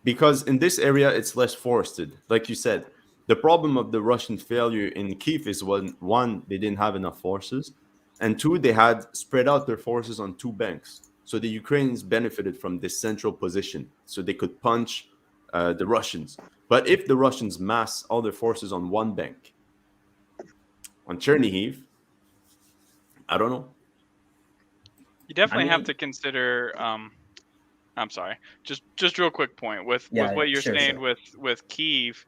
Because in this area, it's less forested. Like you said, the problem of the Russian failure in Kiev is one, they didn't have enough forces, and two, they had spread out their forces on two banks. So the Ukrainians benefited from this central position, so they could punch the Russians. But if the Russians mass all their forces on one bank, on Chernihiv, I don't know. You definitely have to consider. I'm sorry. Just real quick point with what you're saying with Kyiv.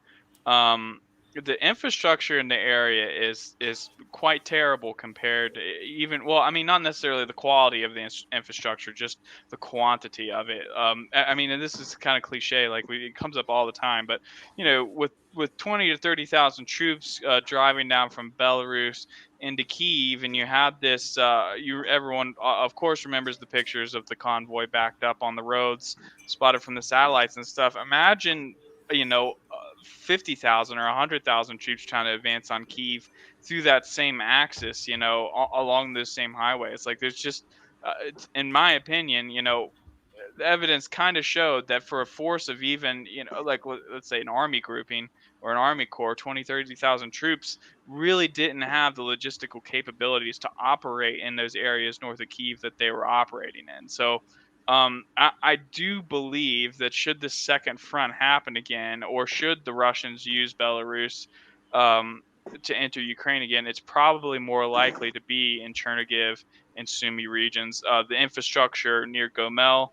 The infrastructure in the area is quite terrible compared to even, well, I mean, not necessarily the quality of the infrastructure, just the quantity of it. I mean, and this is kind of cliche, like it comes up all the time, but you know, with 20 to 30,000 troops driving down from Belarus into Kyiv, and you had this, everyone of course remembers the pictures of the convoy backed up on the roads, spotted from the satellites and stuff. Imagine, 50,000 or 100,000 troops trying to advance on Kyiv through that same axis, along this same highway. It's like there's just, in my opinion, the evidence kind of showed that for a force of even, like let's say an army grouping or an army corps, 20, 30,000 troops really didn't have the logistical capabilities to operate in those areas north of Kyiv that they were operating in. So I do believe that should the second front happen again, or should the Russians use Belarus to enter Ukraine again, it's probably more likely to be in Chernihiv and Sumy regions. The infrastructure near Gomel,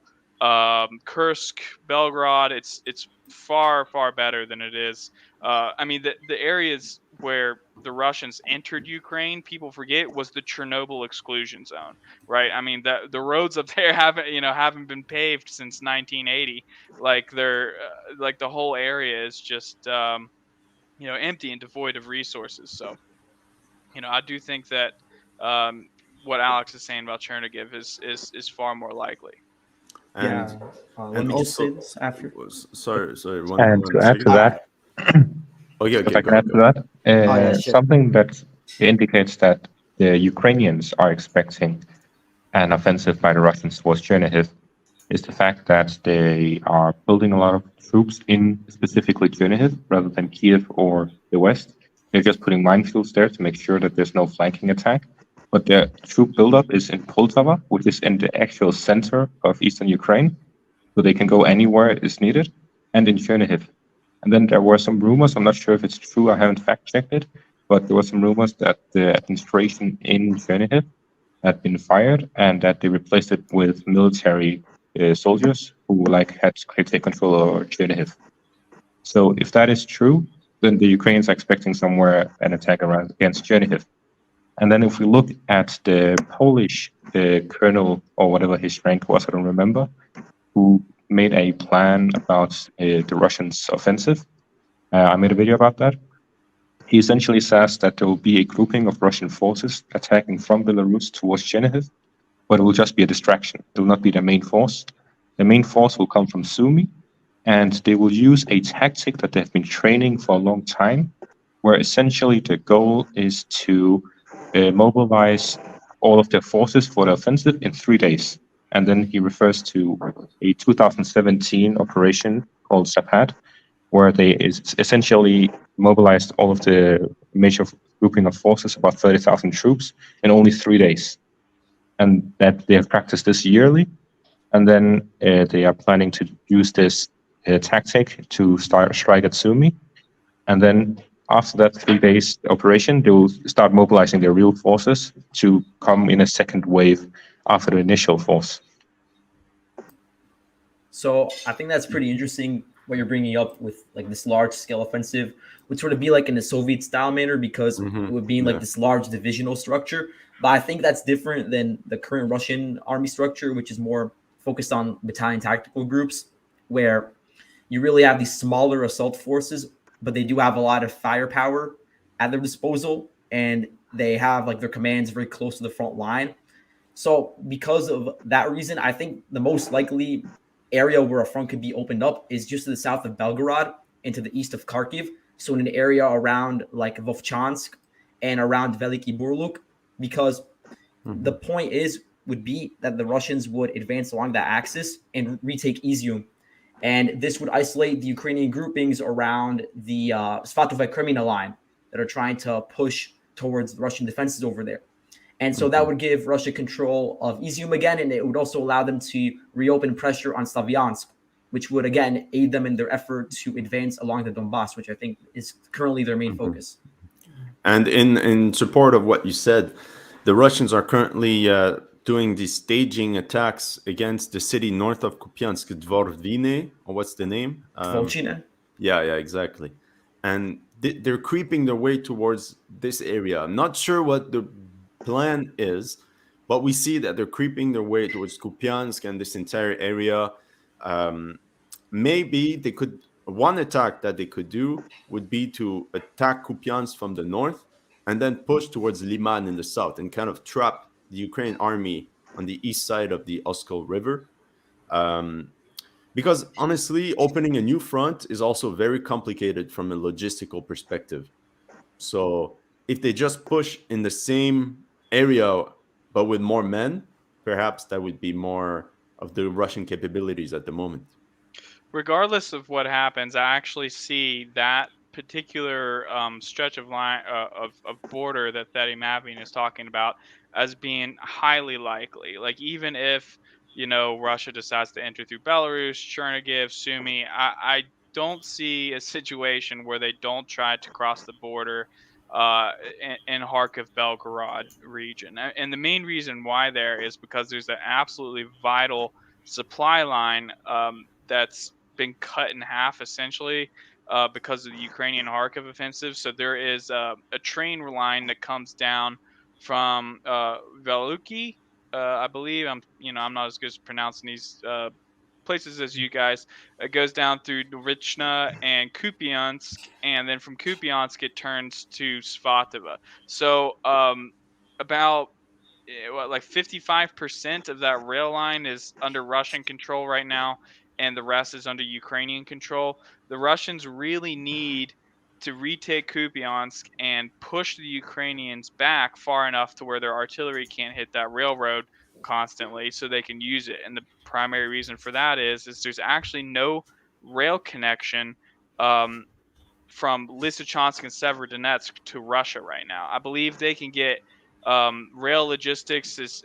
Kursk, Belgrade, it's far better than it is. I mean, the areas where the Russians entered Ukraine, people forget, was the Chernobyl exclusion zone, right? I mean, the roads up there haven't been paved since 1980. Like they're like the whole area is just empty and devoid of resources. So, I do think that what Alex is saying about Chernihiv is far more likely. And, let me just say this after. Sorry. And to add to that, if I can add to that, something that indicates that the Ukrainians are expecting an offensive by the Russians towards Chernihiv is the fact that they are building a lot of troops in specifically Chernihiv rather than Kiev or the west. They're just putting minefields there to make sure that there's no flanking attack. But their troop buildup is in Poltava, which is in the actual center of eastern Ukraine, so they can go anywhere is needed, and in Chernihiv. And then there were some rumors, I'm not sure if it's true, I haven't fact-checked it, but there were some rumors that the administration in Chernihiv had been fired and that they replaced it with military soldiers who had to take control over Chernihiv. So if that is true, then the Ukrainians are expecting somewhere an attack against Chernihiv. And then if we look at the Polish colonel, or whatever his rank was, I don't remember, who made a plan about the Russians' offensive. I made a video about that. he essentially says that there will be a grouping of Russian forces attacking from Belarus towards Chernihiv, but it will just be a distraction. It will not be the main force. The main force will come from Sumy, and they will use a tactic that they've been training for a long time, where essentially the goal is to mobilize all of their forces for the offensive in 3 days. And then he refers to a 2017 operation called Sapad, where they essentially mobilized all of the major grouping of forces, about 30,000 troops, in only 3 days. And that they have practiced this yearly. And then they are planning to use this tactic to strike at Sumy. And then after that 3 days operation, they will start mobilizing their real forces to come in a second wave after the initial force. So I think that's pretty interesting what you're bringing up with like this large scale offensive would sort of be like in a Soviet style manner, because it would be in like this large divisional structure. But I think that's different than the current Russian army structure, which is more focused on battalion tactical groups, where you really have these smaller assault forces, but they do have a lot of firepower at their disposal, and they have like their commands very close to the front line. So because of that reason, I think the most likely area where a front could be opened up is just to the south of Belgorod and to the east of Kharkiv. So in an area around like Vovchansk and around Veliki Burluk, because the point would be that the Russians would advance along that axis and retake Izium. And this would isolate the Ukrainian groupings around the Svatove-Kremina line that are trying to push towards the Russian defenses over there. And so that would give Russia control of Izium again, and it would also allow them to reopen pressure on Slavyansk, which would again aid them in their effort to advance along the Donbass, which I think is currently their main focus. And in support of what you said, the Russians are currently doing these staging attacks against the city north of Kupiansk, Dvorvine, or what's the name? Dvorchine. Yeah, exactly. And they're creeping their way towards this area. I'm not sure what the plan is, but we see that they're creeping their way towards Kupiansk and this entire area. Maybe they could, one attack that they could do would be to attack Kupiansk from the north and then push towards Liman in the south and kind of trap the Ukrainian army on the east side of the Oskol River. Because honestly, opening a new front is also very complicated from a logistical perspective. So if they just push in the same area, but with more men, perhaps that would be more of the Russian capabilities at the moment. Regardless of what happens, I actually see that particular stretch of line of border that THETI mapping is talking about as being highly likely. Like even if Russia decides to enter through Belarus, Chernihiv, Sumy, I don't see a situation where they don't try to cross the border in Kharkiv Belgorod region. And the main reason why there is because there's an absolutely vital supply line that's been cut in half essentially because of the Ukrainian Kharkiv offensive. So there is a train line that comes down from Veluki, I believe. I'm not as good as pronouncing these places as you guys. It goes down through Dvorichna and Kupiansk, and then from Kupiansk it turns to Svatova. So about like 55% of that rail line is under Russian control right now, and the rest is under Ukrainian control. The Russians really need to retake Kupiansk and push the Ukrainians back far enough to where their artillery can't hit that railroad constantly so they can use it. And the primary reason for that is there's actually no rail connection from Lysychansk and Severodonetsk to Russia right now. I believe they can get rail logistics as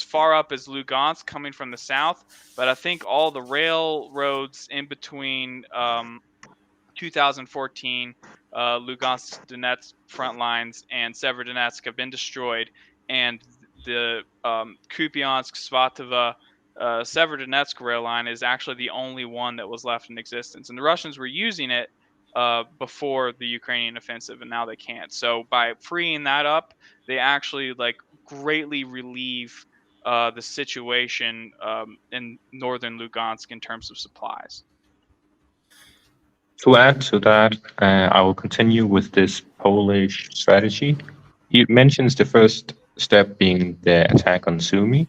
far up as Lugansk coming from the south, but I think all the railroads in between 2014 Lugansk Donetsk front lines and Severodonetsk have been destroyed, and the Kupiansk Svatova Severodonetsk rail line is actually the only one that was left in existence, and the Russians were using it before the Ukrainian offensive, and now they can't. So by freeing that up, they actually greatly relieve the situation in northern Lugansk in terms of supplies. To add to that, I will continue with this Polish strategy. He mentions the first step being the attack on Sumy,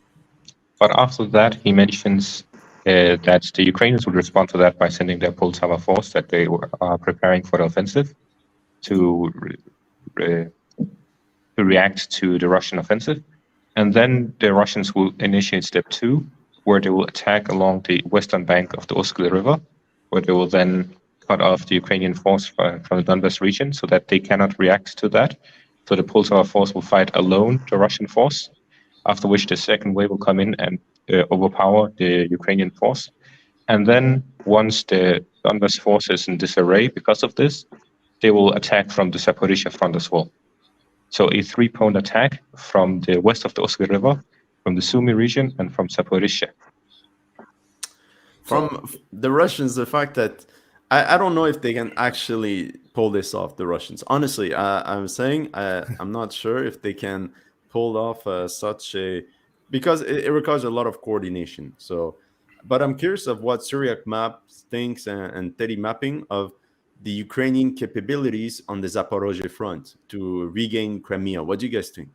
but after that, he mentions that the Ukrainians would respond to that by sending their Poltava force that they are preparing for the offensive to react to the Russian offensive. And then the Russians will initiate step 2, where they will attack along the western bank of the Oskil River, where they will then cut off the Ukrainian force from the Donbas region so that they cannot react to that. So the Poltava force will fight alone the Russian force, after which the second wave will come in and overpower the Ukrainian force. And then once the Donbas force is in disarray because of this, they will attack from the Zaporizhia front as well. So a 3-pronged attack from the west of the Oskil River, from the Sumy region, and from Zaporizhia. From the Russians, the fact that I don't know if they can actually pull this off, the Russians. Honestly, I'm saying I'm not sure if they can pull off such a... because it requires a lot of coordination. So, but I'm curious of what SuriyakMaps thinks and THETI mapping of the Ukrainian capabilities on the Zaporozhye front to regain Crimea. What do you guys think?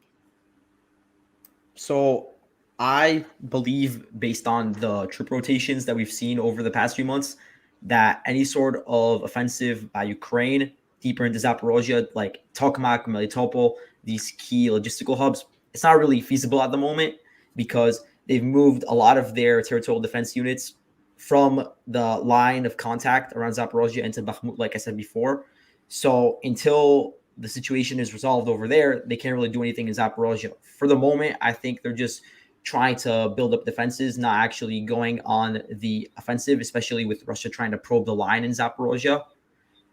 So I believe, based on the troop rotations that we've seen over the past few months, that any sort of offensive by Ukraine deeper into Zaporozhye, like Tokmak, Melitopol, these key logistical hubs, it's not really feasible at the moment because they've moved a lot of their territorial defense units from the line of contact around Zaporozhye into Bakhmut, like I said before. So until the situation is resolved over there, they can't really do anything in Zaporozhye. For the moment, I think they're just trying to build up defenses, not actually going on the offensive, especially with Russia trying to probe the line in Zaporozhye.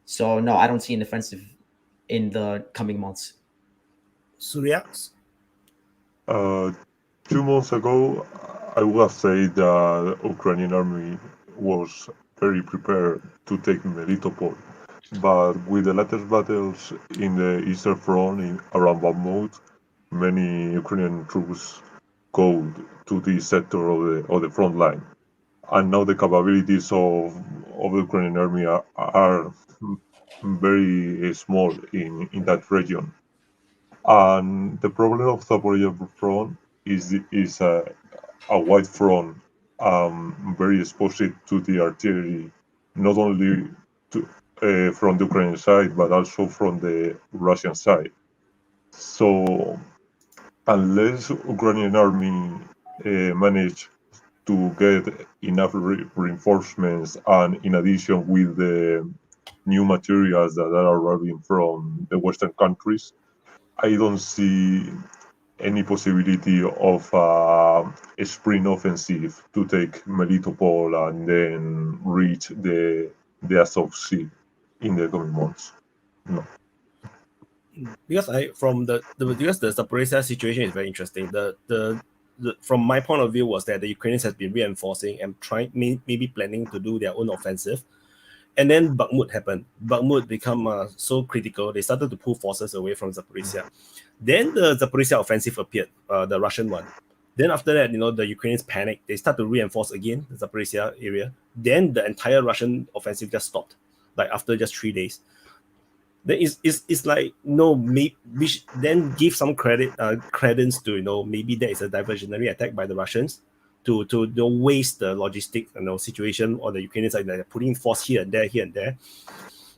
So no, I don't see an offensive in the coming months. Suriyaks? 2 months ago, I would say the Ukrainian army was very prepared to take Melitopol. But with the latest battles in the Eastern Front around Bakhmut, many Ukrainian troops go to this sector of the front line. And now the capabilities of the Ukrainian army are very small in that region. And the problem of Zaporizhia front is a wide front, very exposed to the artillery, not only from the Ukrainian side, but also from the Russian side. So unless Ukrainian army manage to get enough reinforcements, and in addition with the new materials that are arriving from the Western countries, I don't see any possibility of a spring offensive to take Melitopol and then reach the Azov Sea in the coming months. No. Because because the Zaporizhia situation is very interesting. From my point of view was that the Ukrainians have been reinforcing and maybe planning to do their own offensive. And then Bakhmut happened. Bakhmut become so critical. They started to pull forces away from Zaporizhia. Then the Zaporizhia offensive appeared, the Russian one. Then after that, the Ukrainians panicked. They start to reinforce again the Zaporizhia area. Then the entire Russian offensive just stopped, like after just 3 days. Then it's like we should then give some credence to maybe there is a diversionary attack by the Russians to waste the logistic situation, or the Ukrainians are like putting force here and there.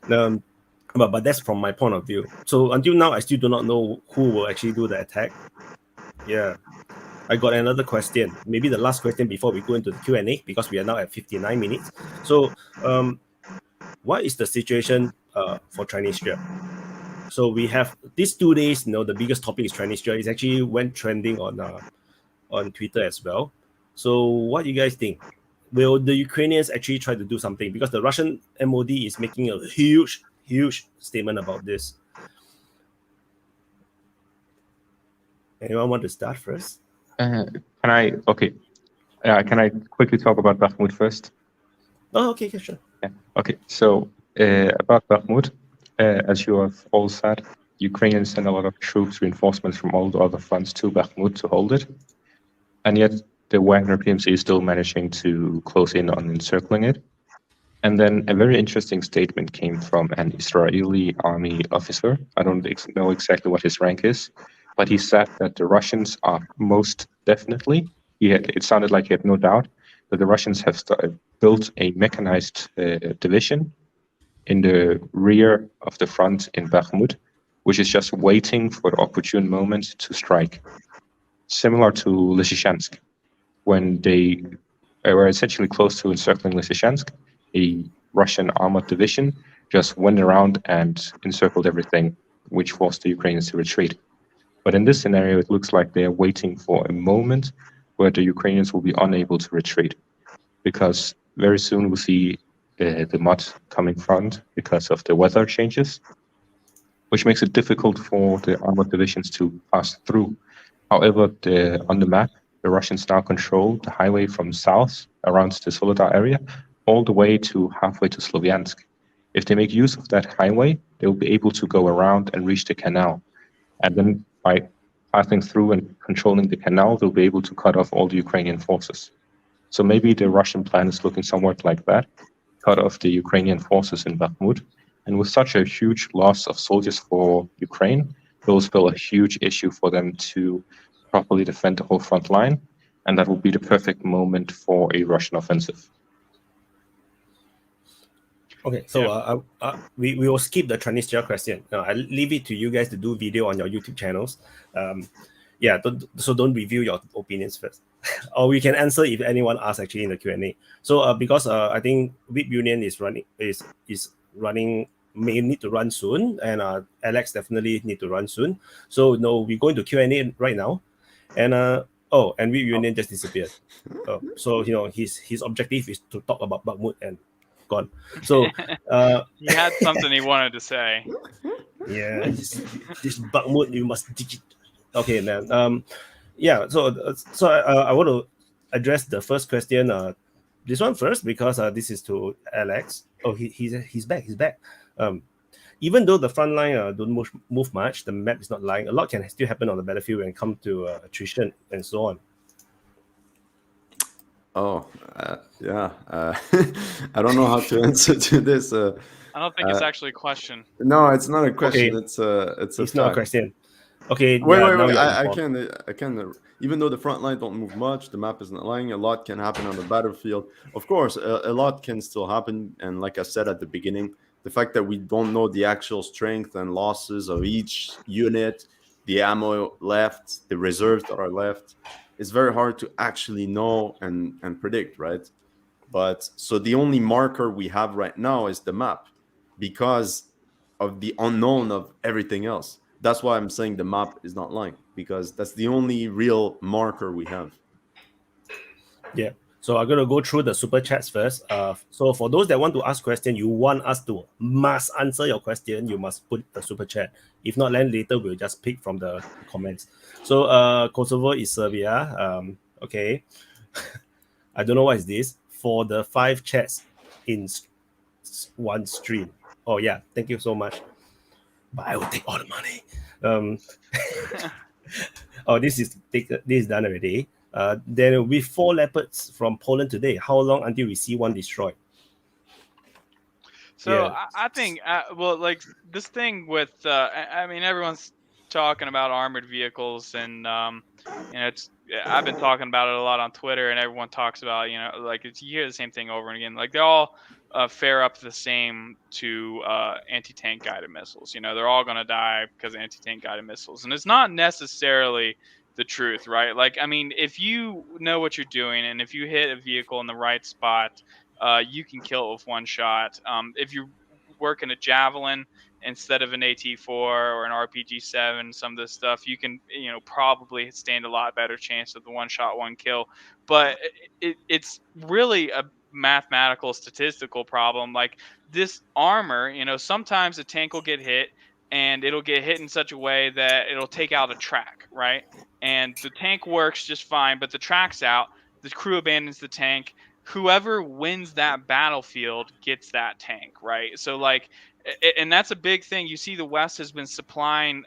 But that's from my point of view. So until now, I still do not know who will actually do the attack. Yeah. I got another question. Maybe the last question before we go into the Q&A, because we are now at 59 minutes. So what is the situation for Transnistria? So we have these 2 days, the biggest topic is Transnistria. It actually went trending on Twitter as well. So what do you guys think? Will the Ukrainians actually try to do something? Because the Russian MOD is making a huge statement about this. Anyone want to start first? Can I quickly talk about Bakhmut first? Oh, okay, sure. Yeah. Okay, so about Bakhmut, as you have all said, Ukrainians send a lot of troops, reinforcements from all the other fronts to Bakhmut to hold it. And yet the Wagner PMC is still managing to close in on encircling it. And then a very interesting statement came from an Israeli army officer. I don't know exactly what his rank is, but he said that the Russians are most definitely, it sounded like he had no doubt, that the Russians have built a mechanized division in the rear of the front in Bakhmut, which is just waiting for the opportune moment to strike. Similar to Lysychansk, when they were essentially close to encircling Lysychansk, a Russian armored division just went around and encircled everything, which forced the Ukrainians to retreat. But in this scenario, it looks like they're waiting for a moment where the Ukrainians will be unable to retreat, because very soon we'll see the mud coming front because of the weather changes, which makes it difficult for the armored divisions to pass through. However, on the map, the Russians now control the highway from south around the Soledar area all the way to halfway to Sloviansk. If they make use of that highway, they'll be able to go around and reach the canal. And then by passing through and controlling the canal, they'll be able to cut off all the Ukrainian forces. So maybe the Russian plan is looking somewhat like that, cut off the Ukrainian forces in Bakhmut. And with such a huge loss of soldiers for Ukraine, it will spell a huge issue for them to properly defend the whole front line. And that will be the perfect moment for a Russian offensive. Okay, so we will skip the Transnistria question. I leave it to you guys to do video on your YouTube channels. Don't review your opinions first, or we can answer if anyone asks actually in the Q&A. So because I think Weeb Union is running, may need to run soon, and Alex definitely need to run soon. So no, we're going to Q&A right now, and Weeb Union just disappeared. So his objective is to talk about Bakhmut and gone. So he had something he wanted to say. Yeah, this Bakhmut you must dig it. Okay, man. So I want to address the first question. This one first because this is to Alex. Oh, he's back. He's back. Even though the front line don't move much, the map is not lying. A lot can still happen on the battlefield when it comes to attrition and so on. I don't know how to answer to this. I don't think it's actually a question. No, it's not a question. Okay. It's not a question. Okay. Wait. I can. Even though the front line don't move much, the map is not lying. A lot can happen on the battlefield. Of course, a lot can still happen. And like I said at the beginning, the fact that we don't know the actual strength and losses of each unit, the ammo left, the reserves that are left, it's very hard to actually know and predict, right? But so the only marker we have right now is the map because of the unknown of everything else. That's why I'm saying the map is not lying, because that's the only real marker we have. Yeah. So I'm going to go through the super chats first. So for those that want to ask question, you want us to must answer your question, you must put the super chat. If not, then later we'll just pick from the comments. So Kosovo is Serbia. Okay. I don't know what is this. For the 5 chats in one stream. Oh yeah, thank you so much. But I will take all the money. This is done already. There will be 4 leopards from Poland today. How long until we see one destroyed? So yeah. I think, like this thing with, I mean, everyone's talking about armored vehicles, and I've been talking about it a lot on Twitter, and everyone talks about, like you hear the same thing over and again. Like they all fare up the same to anti-tank guided missiles. They're all going to die because of anti-tank guided missiles, and it's not necessarily the truth, right? Like, I mean, if you know what you're doing, and if you hit a vehicle in the right spot, you can kill it with one shot. If you work in a Javelin instead of an AT-4 or an RPG-7, some of this stuff, you can, probably stand a lot better chance of the one shot, one kill. But it's really a mathematical, statistical problem. Like this armor, sometimes a tank will get hit, and it'll get hit in such a way that it'll take out a track, right? And the tank works just fine, but the track's out. The crew abandons the tank. Whoever wins that battlefield gets that tank, right? So like, and that's a big thing. You see the West has been supplying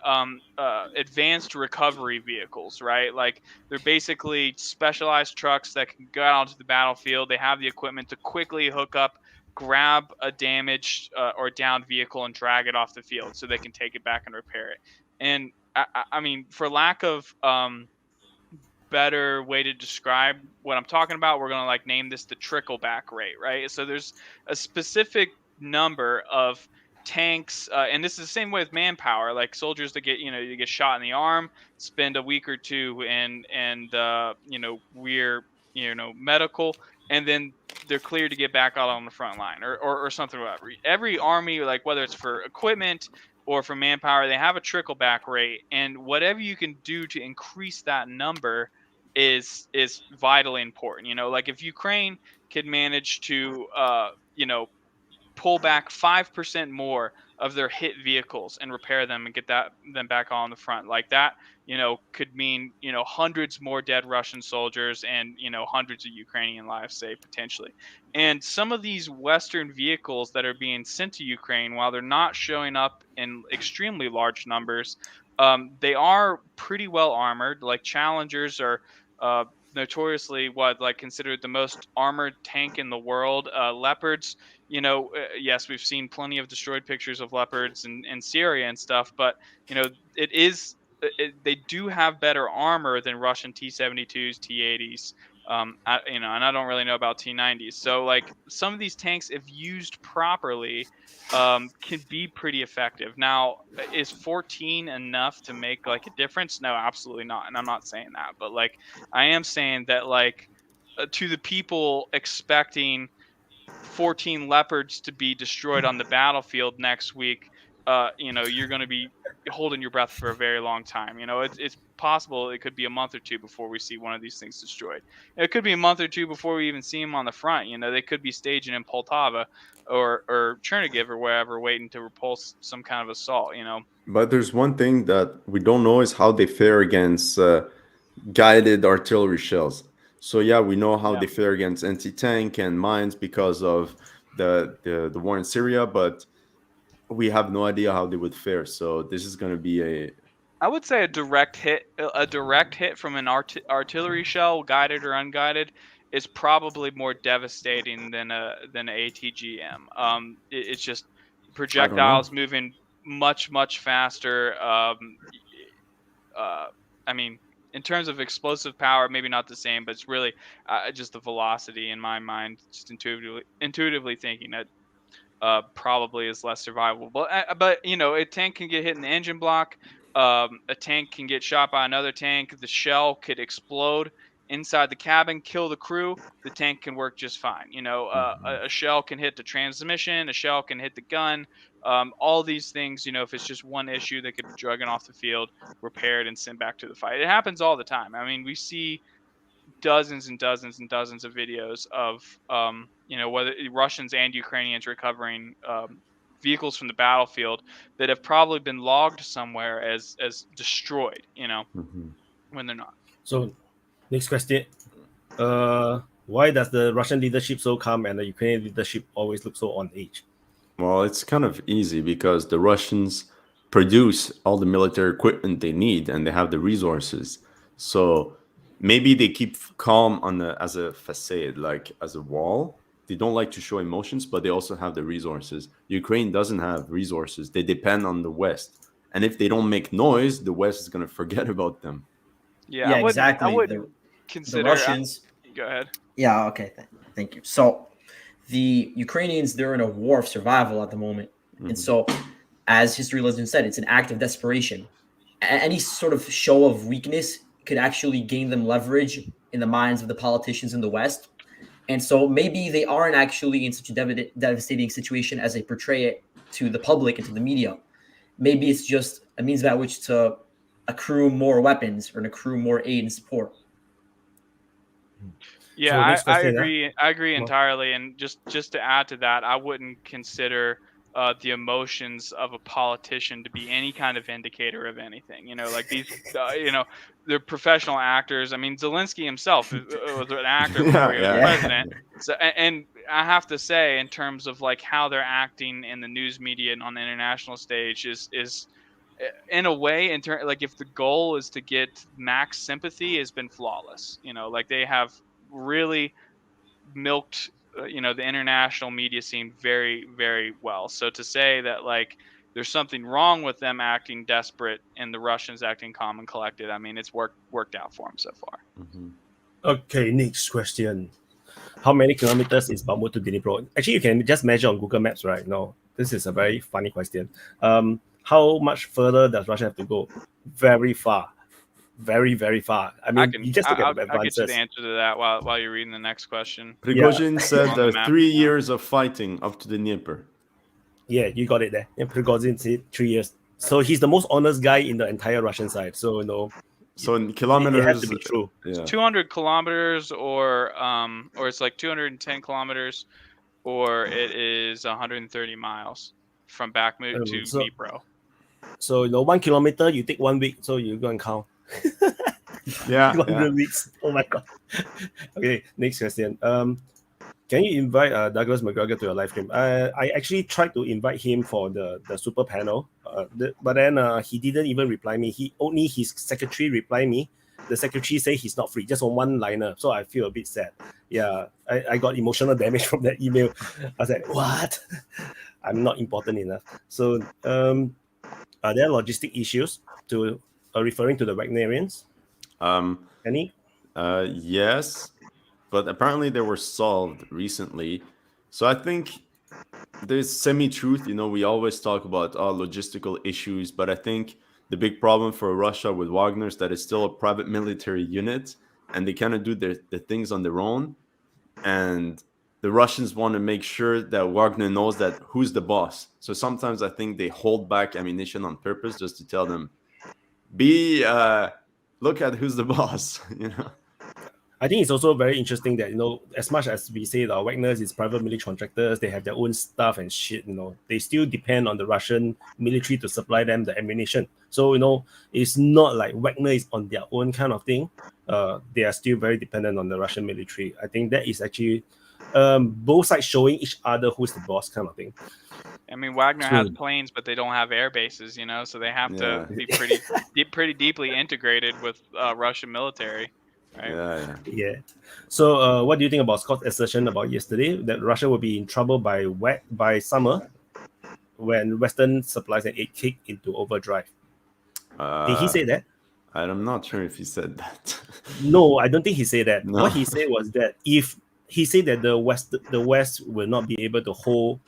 advanced recovery vehicles, right? Like they're basically specialized trucks that can go out onto the battlefield. They have the equipment to quickly hook up grab a damaged or downed vehicle and drag it off the field so they can take it back and repair it. And I mean, for lack of better way to describe what I'm talking about, we're going to like name this the trickle back rate, right? So there's a specific number of tanks, and this is the same way with manpower. Like soldiers that get, you get shot in the arm, spend a week or two we're medical, and then they're cleared to get back out on the front line or something. Whatever. Every army, like whether it's for equipment or for manpower, they have a trickle back rate, and whatever you can do to increase that number is vitally important. Like if Ukraine could manage to pull back 5% more of their hit vehicles and repair them and get them back on the front, like that, could mean, hundreds more dead Russian soldiers and, hundreds of Ukrainian lives saved potentially. And some of these Western vehicles that are being sent to Ukraine, while they're not showing up in extremely large numbers, they are pretty well armored. Like Challengers are notoriously considered the most armored tank in the world. Leopards, yes, we've seen plenty of destroyed pictures of Leopards in Syria and stuff, but they do have better armor than Russian T-72s, T-80s. And I don't really know about T-90s. So like some of these tanks, if used properly, can be pretty effective. Now, is 14 enough to make like a difference? No, absolutely not. And I'm not saying that, but like I am saying that like to the people expecting 14 Leopards to be destroyed on the battlefield next week, you're going to be holding your breath for a very long time. It's possible it could be a month or two before we see one of these things destroyed. It could be a month or two before we even see them on the front. They could be staging in Poltava or Chernihiv or wherever, waiting to repulse some kind of assault. But there's one thing that we don't know is how they fare against guided artillery shells. So yeah, we know how they fare against anti-tank and mines because of the war in Syria, but we have no idea how they would fare. So this is going to be I would say a direct hit from an artillery shell, guided or unguided, is probably more devastating than a ATGM. It's just projectiles moving much faster. I mean, in terms of explosive power, maybe not the same, but it's really just the velocity in my mind. Just intuitively thinking that probably is less survivable. But a tank can get hit in the engine block. A tank can get shot by another tank. The shell could explode inside the cabin, kill the crew. The tank can work just fine. A shell can hit the transmission. A shell can hit the gun. All these things, if it's just one issue, they could be dragged off the field, repaired, and sent back to the fight. It happens all the time. I mean, we see dozens and dozens and dozens of videos of whether Russians and Ukrainians recovering vehicles from the battlefield that have probably been logged somewhere as destroyed, when they're not. So next question, why does the Russian leadership so calm and the Ukrainian leadership always look so on edge? Well, it's kind of easy because the Russians produce all the military equipment they need and they have the resources. So maybe they keep calm as a facade, like as a wall. They don't like to show emotions, but they also have the resources. Ukraine doesn't have resources. They depend on the West. And if they don't make noise, the West is going to forget about them. Yeah, exactly. I would consider the Russians. Go ahead. Yeah, okay. Thank you. So the Ukrainians, they're in a war of survival at the moment. Mm-hmm. And so, as HistoryLegends said, it's an act of desperation. Any sort of show of weakness could actually gain them leverage in the minds of the politicians in the West. And so maybe they aren't actually in such a devastating situation as they portray it to the public and to the media. Maybe it's just a means by which to accrue more weapons or accrue more aid and support. Yeah, so I agree. I agree entirely. And just to add to that, I wouldn't consider the emotions of a politician to be any kind of indicator of anything. Like these, they're professional actors. I mean, Zelensky himself was an actor before he was president. So, and I have to say, in terms of like how they're acting in the news media and on the international stage, is in a way, like if the goal is to get max sympathy, has been flawless. Like they have really milked the international media scene very, very well. So to say that like there's something wrong with them acting desperate and the Russians acting calm and collected, I mean, it's worked out for them so far. Okay, next question. How many kilometers is Bakhmut to Dnipro? Actually, you can just measure on Google Maps right now. This is a very funny question. How much further does Russia have to go? Very far. Very, very far. I mean, you just look at the I'll get you advances. the answer to that while you're reading the next question. Prigozhin said On the map. 3 years of fighting up to the Dnieper. Yeah, you got it there. And Prigozhin said 3 years. So he's the most honest guy in the entire Russian side. So, So in kilometers, it has to be true. Yeah. 200 kilometers or it's like 210 kilometers or it is 130 miles from Bakhmut to Dnipro. So 1 kilometer, you take 1 week. So you go and count. Yeah. 200 weeks. Oh my god. Okay, next question. Can you invite Douglas McGregor to your live stream? I actually tried to invite him for the super panel, but then he didn't even reply me. Only his secretary replied me. The secretary said he's not free, just on one-liner. So I feel a bit sad. Yeah, I got emotional damage from that email. I was like, what? I'm not important enough. So are there logistic issues to referring to the Wagnerians? Any? Yes, but apparently they were solved recently. So I think there's semi-truth. We always talk about logistical issues, but I think the big problem for Russia with Wagner is that it's still a private military unit, and they kind of do the things on their own. And the Russians want to make sure that Wagner knows that who's the boss. So sometimes I think they hold back ammunition on purpose just to tell them, look at who's the boss. I think it's also very interesting that, as much as we say that Wagner's is private military contractors, they have their own stuff and shit, they still depend on the Russian military to supply them the ammunition. So, it's not like Wagner is on their own kind of thing. They are still very dependent on the Russian military. I think that is actually both sides showing each other who's the boss kind of thing. I mean, Wagner has planes, but they don't have air bases, so they have to be pretty deeply integrated with Russian military. Right? Yeah. So, what do you think about Scott's assertion about yesterday that Russia will be in trouble by summer when Western supplies and aid kick into overdrive? Did he say that? I'm not sure if he said that. No, I don't think he said that. No. What he said was that if he said that the West will not be able to hold,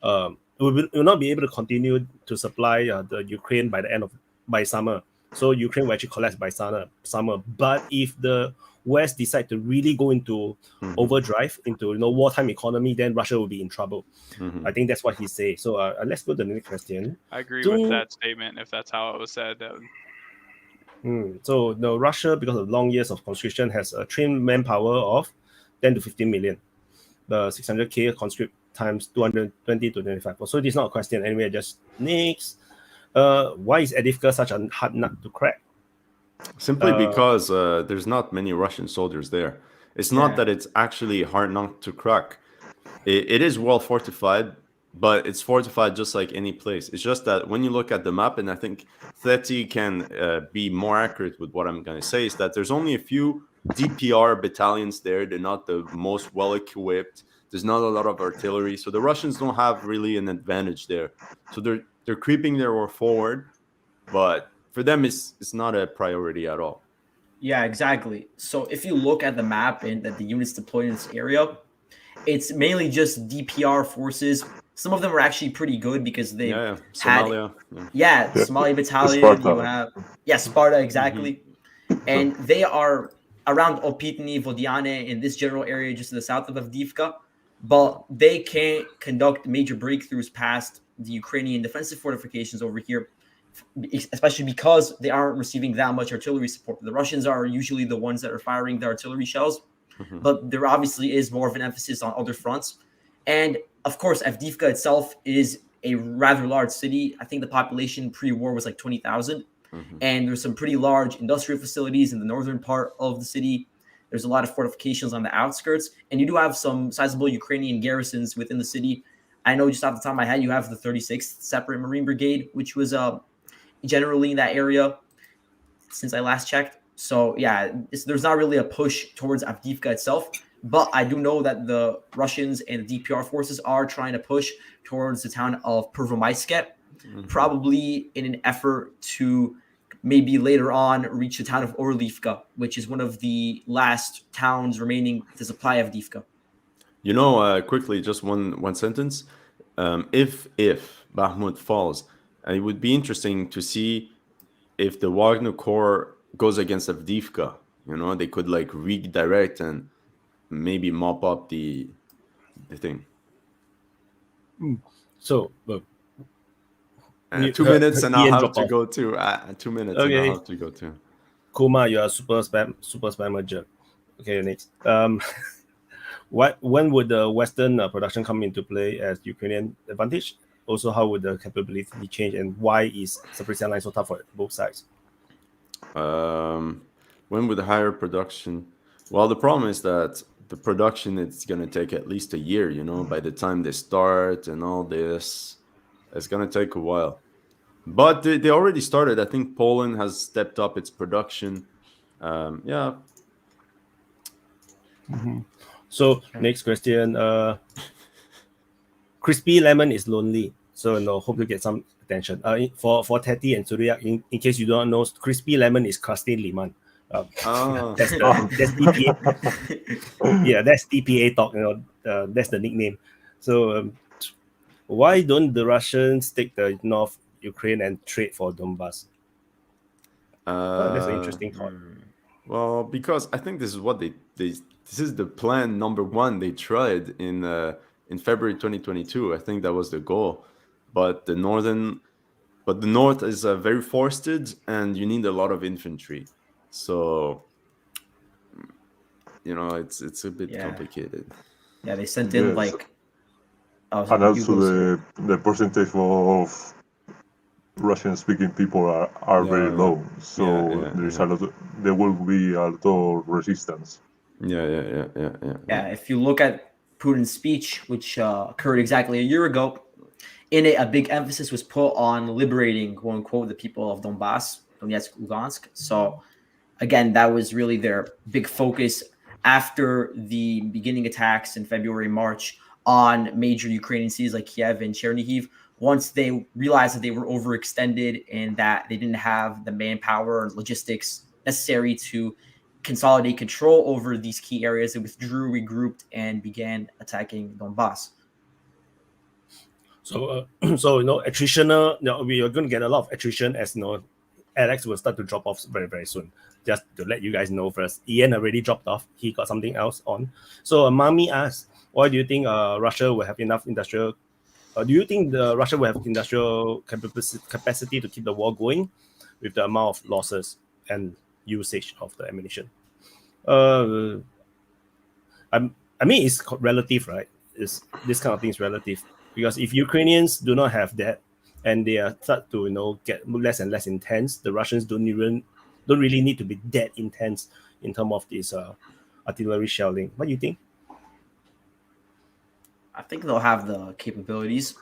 will not be able to continue to supply the Ukraine by summer. So Ukraine will actually collapse by summer. But if the West decide to really go into overdrive, into wartime economy, then Russia will be in trouble. I think that's what he said. So let's go to the next question. I agree with that statement. If that's how it was said, that would... So Russia, because of long years of conscription, has a trained manpower of 10 to 15 million. The 600K conscript times 220 to 25. So this is not a question anyway. Just next. Why is Avdiivka such a hard nut to crack? Simply because there's not many Russian soldiers there. It's not that it's actually hard nut to crack. It is well fortified, but it's fortified just like any place. It's just that when you look at the map, and I think THETI can be more accurate with what I'm going to say, is that there's only a few DPR battalions there. They're not the most well equipped. There's not a lot of artillery, so the Russians don't have really an advantage there. So they're creeping their war forward, but for them it's not a priority at all. Yeah, exactly. So if you look at the map and that the units deployed in this area, it's mainly just DPR forces. Some of them are actually pretty good because they Somalia. Somali battalion. Sparta. You have Sparta, exactly. And they are around Opitny, Vodiane, in this general area just to the south of Avdiivka. But they can't conduct major breakthroughs past the Ukrainian defensive fortifications over here, especially because they aren't receiving that much artillery support. The Russians are usually the ones that are firing the artillery shells, but there obviously is more of an emphasis on other fronts. And of course, Avdiivka itself is a rather large city. I think the population pre-war was like 20,000. And there's some pretty large industrial facilities in the northern part of the city. There's a lot of fortifications on the outskirts, and you do have some sizable Ukrainian garrisons within the city. I know just off the top of my head, you have the 36th Separate Marine Brigade, which was generally in that area since I last checked. So yeah, there's not really a push towards Avdiivka itself, But I do know that the Russians and the DPR forces are trying to push towards the town of Pervomaisket, probably in an effort to maybe later on reach the town of Orlivka, which is one of the last towns remaining with the supply of Divka. You know, quickly, just one sentence. If Bakhmut falls, it would be interesting to see if the Wagner Corps goes against Avdiivka. You know, they could like redirect and maybe mop up the thing. So 2 minutes and I'll Ian have drop to off. go to 2 minutes and Okay. I'll have to go to. Kuma, you are super spammer jerk. Okay, next. When would the Western production come into play as Ukrainian advantage? Also, how would the capability change, and why is Zaporizhzhia line so tough for both sides? When would the higher production? Well, the problem is that the production, it's going to take at least a year, you know, by the time they start and all this. It's going to take a while. But they already started. I think Poland has stepped up its production. Yeah. So next question. Crispy Lemon is lonely. So no, hope to get some attention. For THETI and Suriyak, in case you don't know, Crispy Lemon is Krusty Liman. That's DPA. Yeah, that's DPA talk. You know, that's the nickname. So why don't the Russians take the North Ukraine and trade for Donbass? That's an interesting thought. Well, because I think this is what they this is the plan number one they tried in February 2022. I think that was the goal, but the north is very forested and you need a lot of infantry, so you know it's a bit complicated. Yeah, they sent in like. And also the percentage of Russian-speaking people are very low, so there will be a lot of resistance. Yeah. If you look at Putin's speech, which occurred exactly a year ago, in it, a big emphasis was put on liberating, quote unquote, the people of Donbass, Donetsk, Lugansk. So again, that was really their big focus after the beginning attacks in February, March on major Ukrainian cities like Kiev and Chernihiv. Once they realized that they were overextended and that they didn't have the manpower and logistics necessary to consolidate control over these key areas, they withdrew, regrouped, and began attacking Donbass. So, attritional. We are going to get a lot of attrition as Alex will start to drop off very, very soon. Just to let you guys know first, Ian already dropped off. He got something else on. So, Mami asks, why do you think Russia will have enough industrial? Do you think Russia will have industrial capacity to keep the war going with the amount of losses and usage of the ammunition? I mean, it's relative, right? This kind of thing is relative, because if Ukrainians do not have that and they are start to get less and less intense, the Russians don't really need to be that intense in terms of this artillery shelling. What do you think? I think they'll have the capabilities.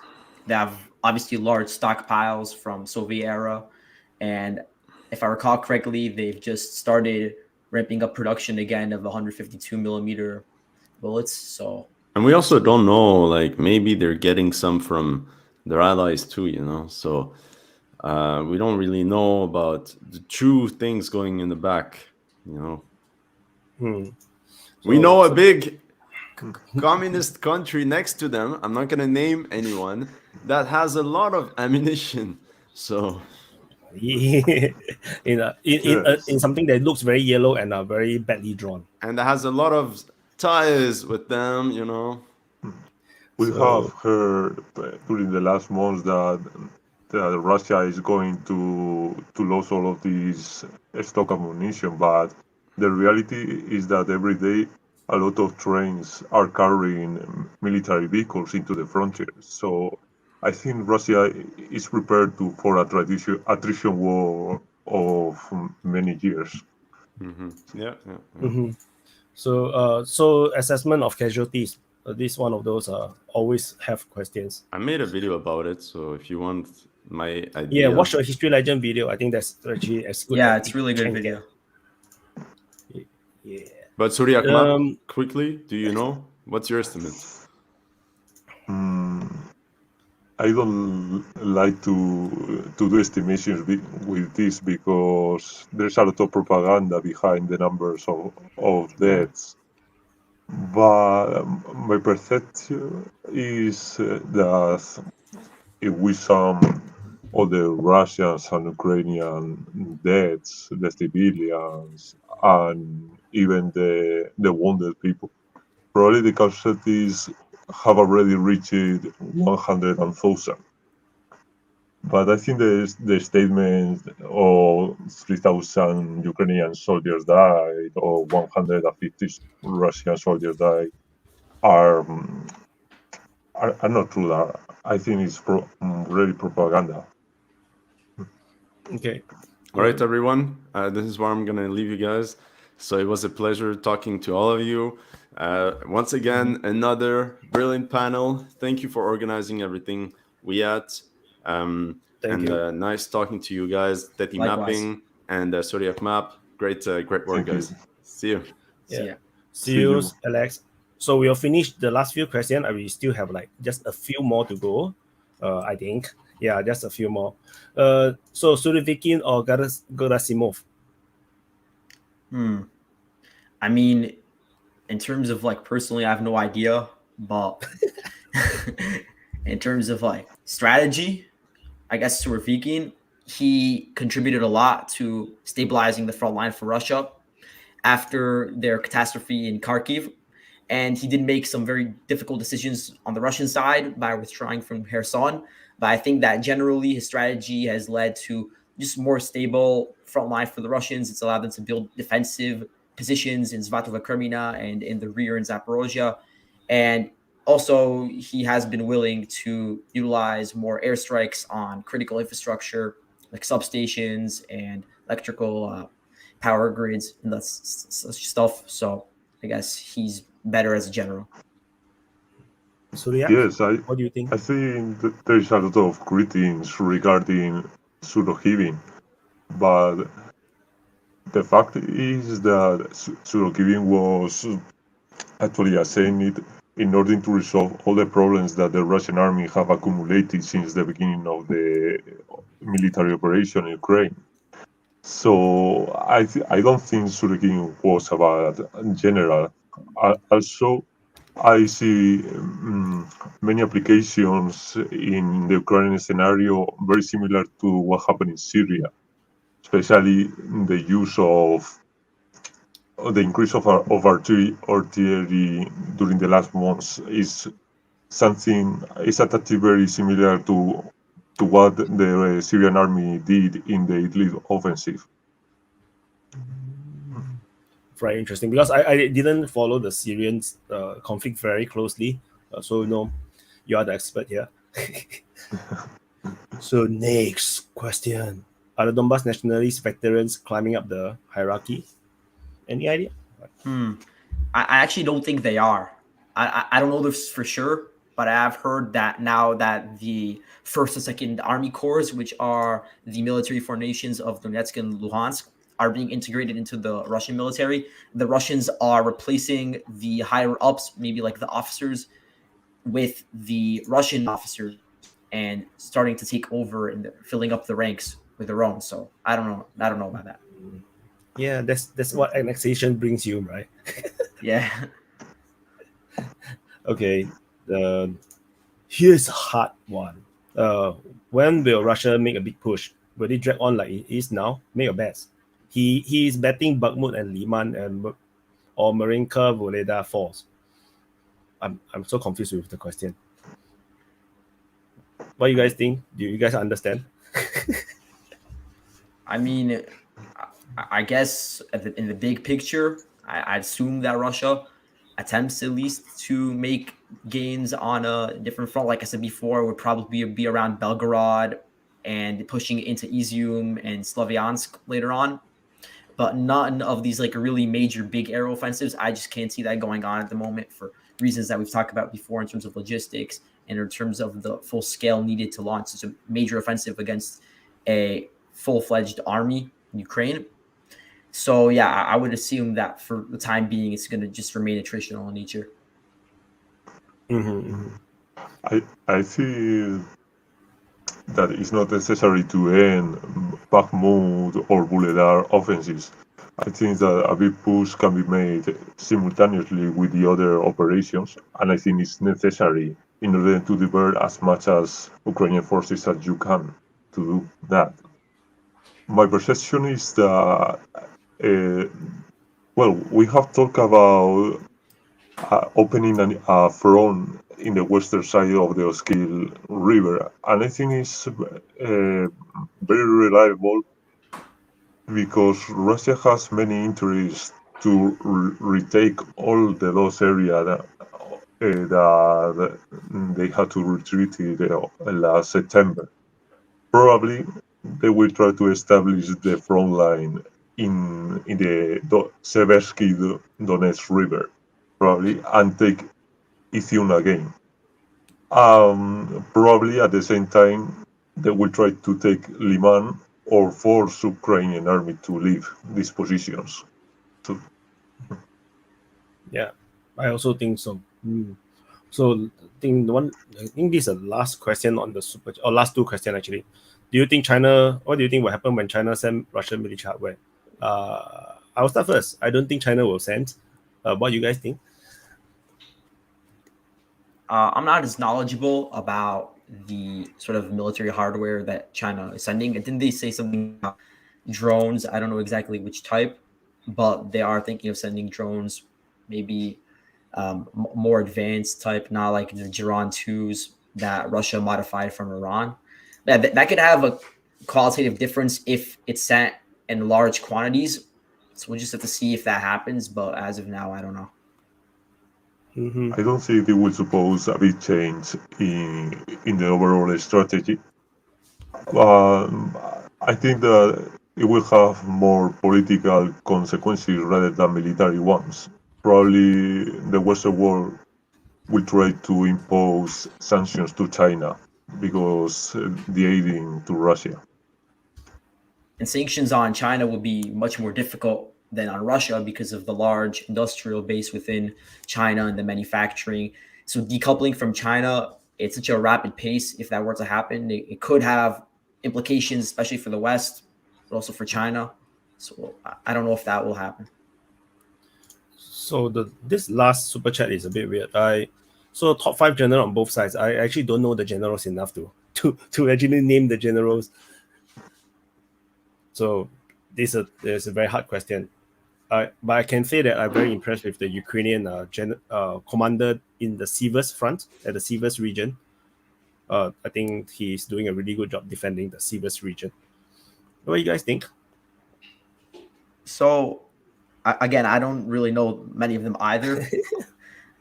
They have obviously large stockpiles from Soviet era, and if I recall correctly, they've just started ramping up production again of 152 millimeter bullets. So, and we also don't know, like maybe they're getting some from their allies too, so we don't really know about the true things going in the back, we know a big communist country next to them, I'm not going to name anyone, that has a lot of ammunition. So in something that looks very yellow and very badly drawn, and that has a lot of ties with them, We have heard during the last months that Russia is going to lose all of these stock ammunition, but the reality is that every day a lot of trains are carrying military vehicles into the frontier. So I think Russia is prepared for a attrition war of many years. Yeah. So assessment of casualties. This one of those always have questions. I made a video about it, so if you want my idea. Yeah, watch the History Legend video. I think that's actually as good. Yeah, it's really good video. Yeah. But SuriyakMap, quickly, do you know? What's your estimate? I don't like to do estimations with this because there's a lot of propaganda behind the numbers of deaths. But my perception is that if we sum all the Russians and Ukrainian deaths, the civilians, and even the wounded people, probably the casualties have already reached 100,000. But I think the statement of 3,000 Ukrainian soldiers died or 150 Russian soldiers died are not true. I think it's really propaganda. Okay. All right, everyone. This is where I'm going to leave you guys. So it was a pleasure talking to all of you. Once again, another brilliant panel. Thank you for organizing everything. We had. Thank you. Nice talking to you guys. THETI mapping and SuriyakMap. Great work, Thank guys. you. See you. Yeah. See See you, you. Alex. So we'll finish the last few questions. We still have like just a few more to go. I think. Yeah, just a few more. So Surovikin or Gerasimov? I mean, in terms of like personally, I have no idea, but in terms of like strategy, I guess Surovikin, he contributed a lot to stabilizing the front line for Russia after their catastrophe in Kharkiv. And he did make some very difficult decisions on the Russian side by withdrawing from Kherson. But I think that generally his strategy has led to just more stable front line for the Russians. It's allowed them to build defensive positions in Svatova Kremina and in the rear in Zaporozhye. And also, he has been willing to utilize more airstrikes on critical infrastructure like substations and electrical power grids and that such stuff. So I guess he's better as a general. Surya? Yes, What do you think? I think that there's a lot of critiques regarding Surovikin, but the fact is that Surovikin was actually assigned in order to resolve all the problems that the Russian army have accumulated since the beginning of the military operation in Ukraine. So I don't think Surovikin was a bad general. Also, I see many applications in the Ukrainian scenario very similar to what happened in Syria, especially the use of the increase of artillery during the last months is a tactic very similar to what the Syrian army did in the Idlib offensive. Very interesting because I didn't follow the Syrian conflict very closely. So you are the expert here. So next question. Are the Donbas nationalist veterans climbing up the hierarchy? Any idea? I actually don't think they are. I don't know this for sure, but I have heard that now that the 1st and 2nd Army Corps, which are the military formations of Donetsk and Luhansk, are being integrated into the Russian military. The Russians are replacing the higher ups, maybe like the officers, with the Russian officers and starting to take over and filling up the ranks with their own. So I don't know about that. Yeah, that's what annexation brings you, right? Yeah. Okay. Here's a hard one. When will Russia make a big push? Will it drag on like it is now? Make your bets. He is betting Bakhmut and Liman or Marinka Voleda falls. I'm so confused with the question. What do you guys think? Do you guys understand? I mean, I guess in the big picture, I assume that Russia attempts at least to make gains on a different front. Like I said before, would probably be around Belgorod and pushing into Izium and Slavyansk later on. But none of these like really major big air offensives. I just can't see that going on at the moment for reasons that we've talked about before in terms of logistics and in terms of the full scale needed to launch such a major offensive against a full-fledged army in Ukraine. So yeah, I would assume that for the time being, it's going to just remain attritional in nature. I see that it's not necessary to end Bakhmut or Buledar offensives. I think that a big push can be made simultaneously with the other operations, and I think it's necessary in order to divert as much as Ukrainian forces as you can to do that. My perception is that, well, we have talked about opening a front in the western side of the Oskil River, and I think it's very reliable because Russia has many interests to retake all the lost area that they had to retreat last September. Probably they will try to establish the front line in the Seversky Donetsk River, probably, and take Izium again. Probably at the same time, they will try to take Liman or force Ukrainian army to leave these positions. So, yeah, I also think so. So I think this is the last question on the super, or last two questions actually. Do you think China? What do you think will happen when China send Russian military hardware? I'll start first. I don't think China will send. What do you guys think? I'm not as knowledgeable about the sort of military hardware that China is sending. Didn't they say something about drones? I don't know exactly which type, but they are thinking of sending drones, maybe more advanced type, not like the Jiran 2s that Russia modified from Iran. That could have a qualitative difference if it's sent in large quantities. So we'll just have to see if that happens. But as of now, I don't know. I don't think it will suppose a big change in the overall strategy. I think that it will have more political consequences rather than military ones. Probably the Western world will try to impose sanctions to China because the aiding to Russia. And sanctions on China would be much more difficult than on Russia because of the large industrial base within China and the manufacturing. So decoupling from China at such a rapid pace, if that were to happen, it could have implications, especially for the West, but also for China. So I don't know if that will happen. So this last super chat is a bit weird. So top 5 general on both sides. I actually don't know the generals enough to actually name the generals. So this is a very hard question. But I can say that I'm very impressed with the Ukrainian commander in the Sivers front, at the Sivers region. I think he's doing a really good job defending the Sivers region. What do you guys think? So, again, I don't really know many of them either.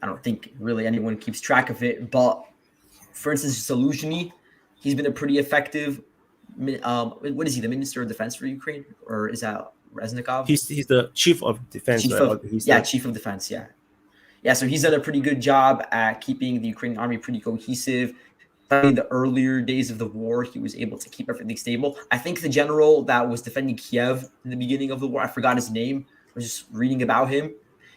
I don't think really anyone keeps track of it. But for instance, Zaluzhny, he's been a pretty effective. What is he? The Minister of Defense for Ukraine, or is that Reznikov? He's the chief of defense. Chief of defense. Yeah. So he's done a pretty good job at keeping the Ukrainian army pretty cohesive. In the earlier days of the war, he was able to keep everything stable. I think the general that was defending Kiev in the beginning of the war, I forgot his name. I was just reading about him.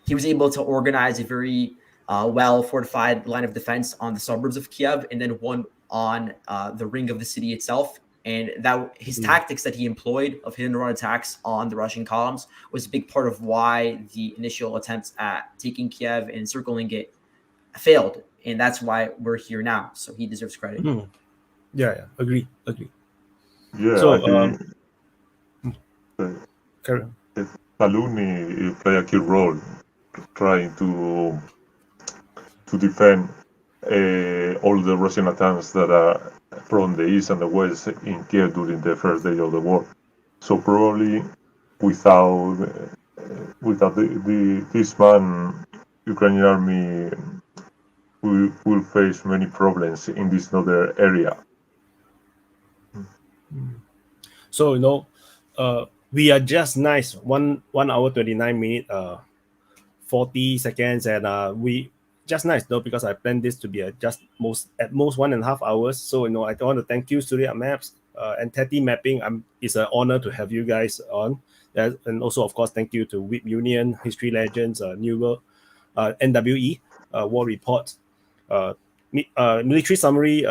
He was able to organize a very well-fortified line of defense on the suburbs of Kiev, and then one on the ring of the city itself. And that his tactics that he employed of hit and run attacks on the Russian columns was a big part of why the initial attempts at taking Kiev and encircling it failed. And that's why we're here now. So he deserves credit. Yeah. Agree. Yeah, so Zaluzhny play a key role trying to defend all the Russian attacks that are from the east and the west in Kiev during the first day of the war. So probably without this man, Ukrainian army will face many problems in this other area. So we are just nice 1 hour 29 minutes 40 seconds, and we just nice though, because I planned this to be at most 1.5 hours. So I want to thank you, SuriyakMaps, and THETI mapping. It's an honor to have you guys on. And also, of course, thank you to Weeb Union, HistoryLegends, New World, NWE, War Reports. Military summary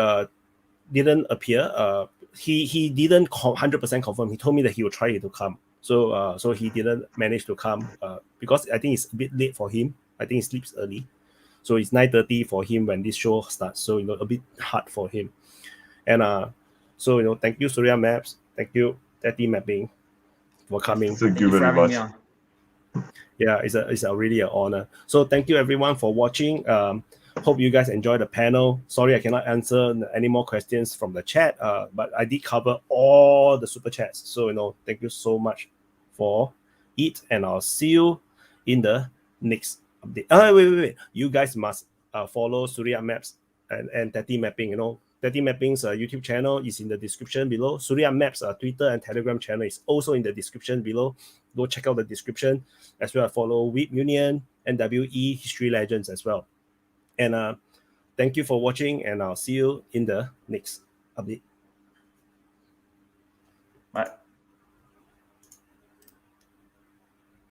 didn't appear. He didn't 100% confirm. He told me that he would try to come. So he didn't manage to come because I think it's a bit late for him. I think he sleeps early. So it's 9:30 for him when this show starts. So, a bit hard for him. And so, thank you, SuriyakMaps. Thank you, THETI Mapping, for coming. Thank you very much. Yeah, it's a really an honor. So thank you everyone for watching. Hope you guys enjoy the panel. Sorry I cannot answer any more questions from the chat, but I did cover all the super chats. So, thank you so much for it, and I'll see you in the next update. Wait. You guys must follow SuriyakMaps and THETI Mapping. THETI Mapping's YouTube channel is in the description below. SuriyakMaps Twitter and Telegram channel is also in the description below. Go check out the description, as well as follow Weeb Union, NWE, HistoryLegends as well. And thank you for watching, and I'll see you in the next update.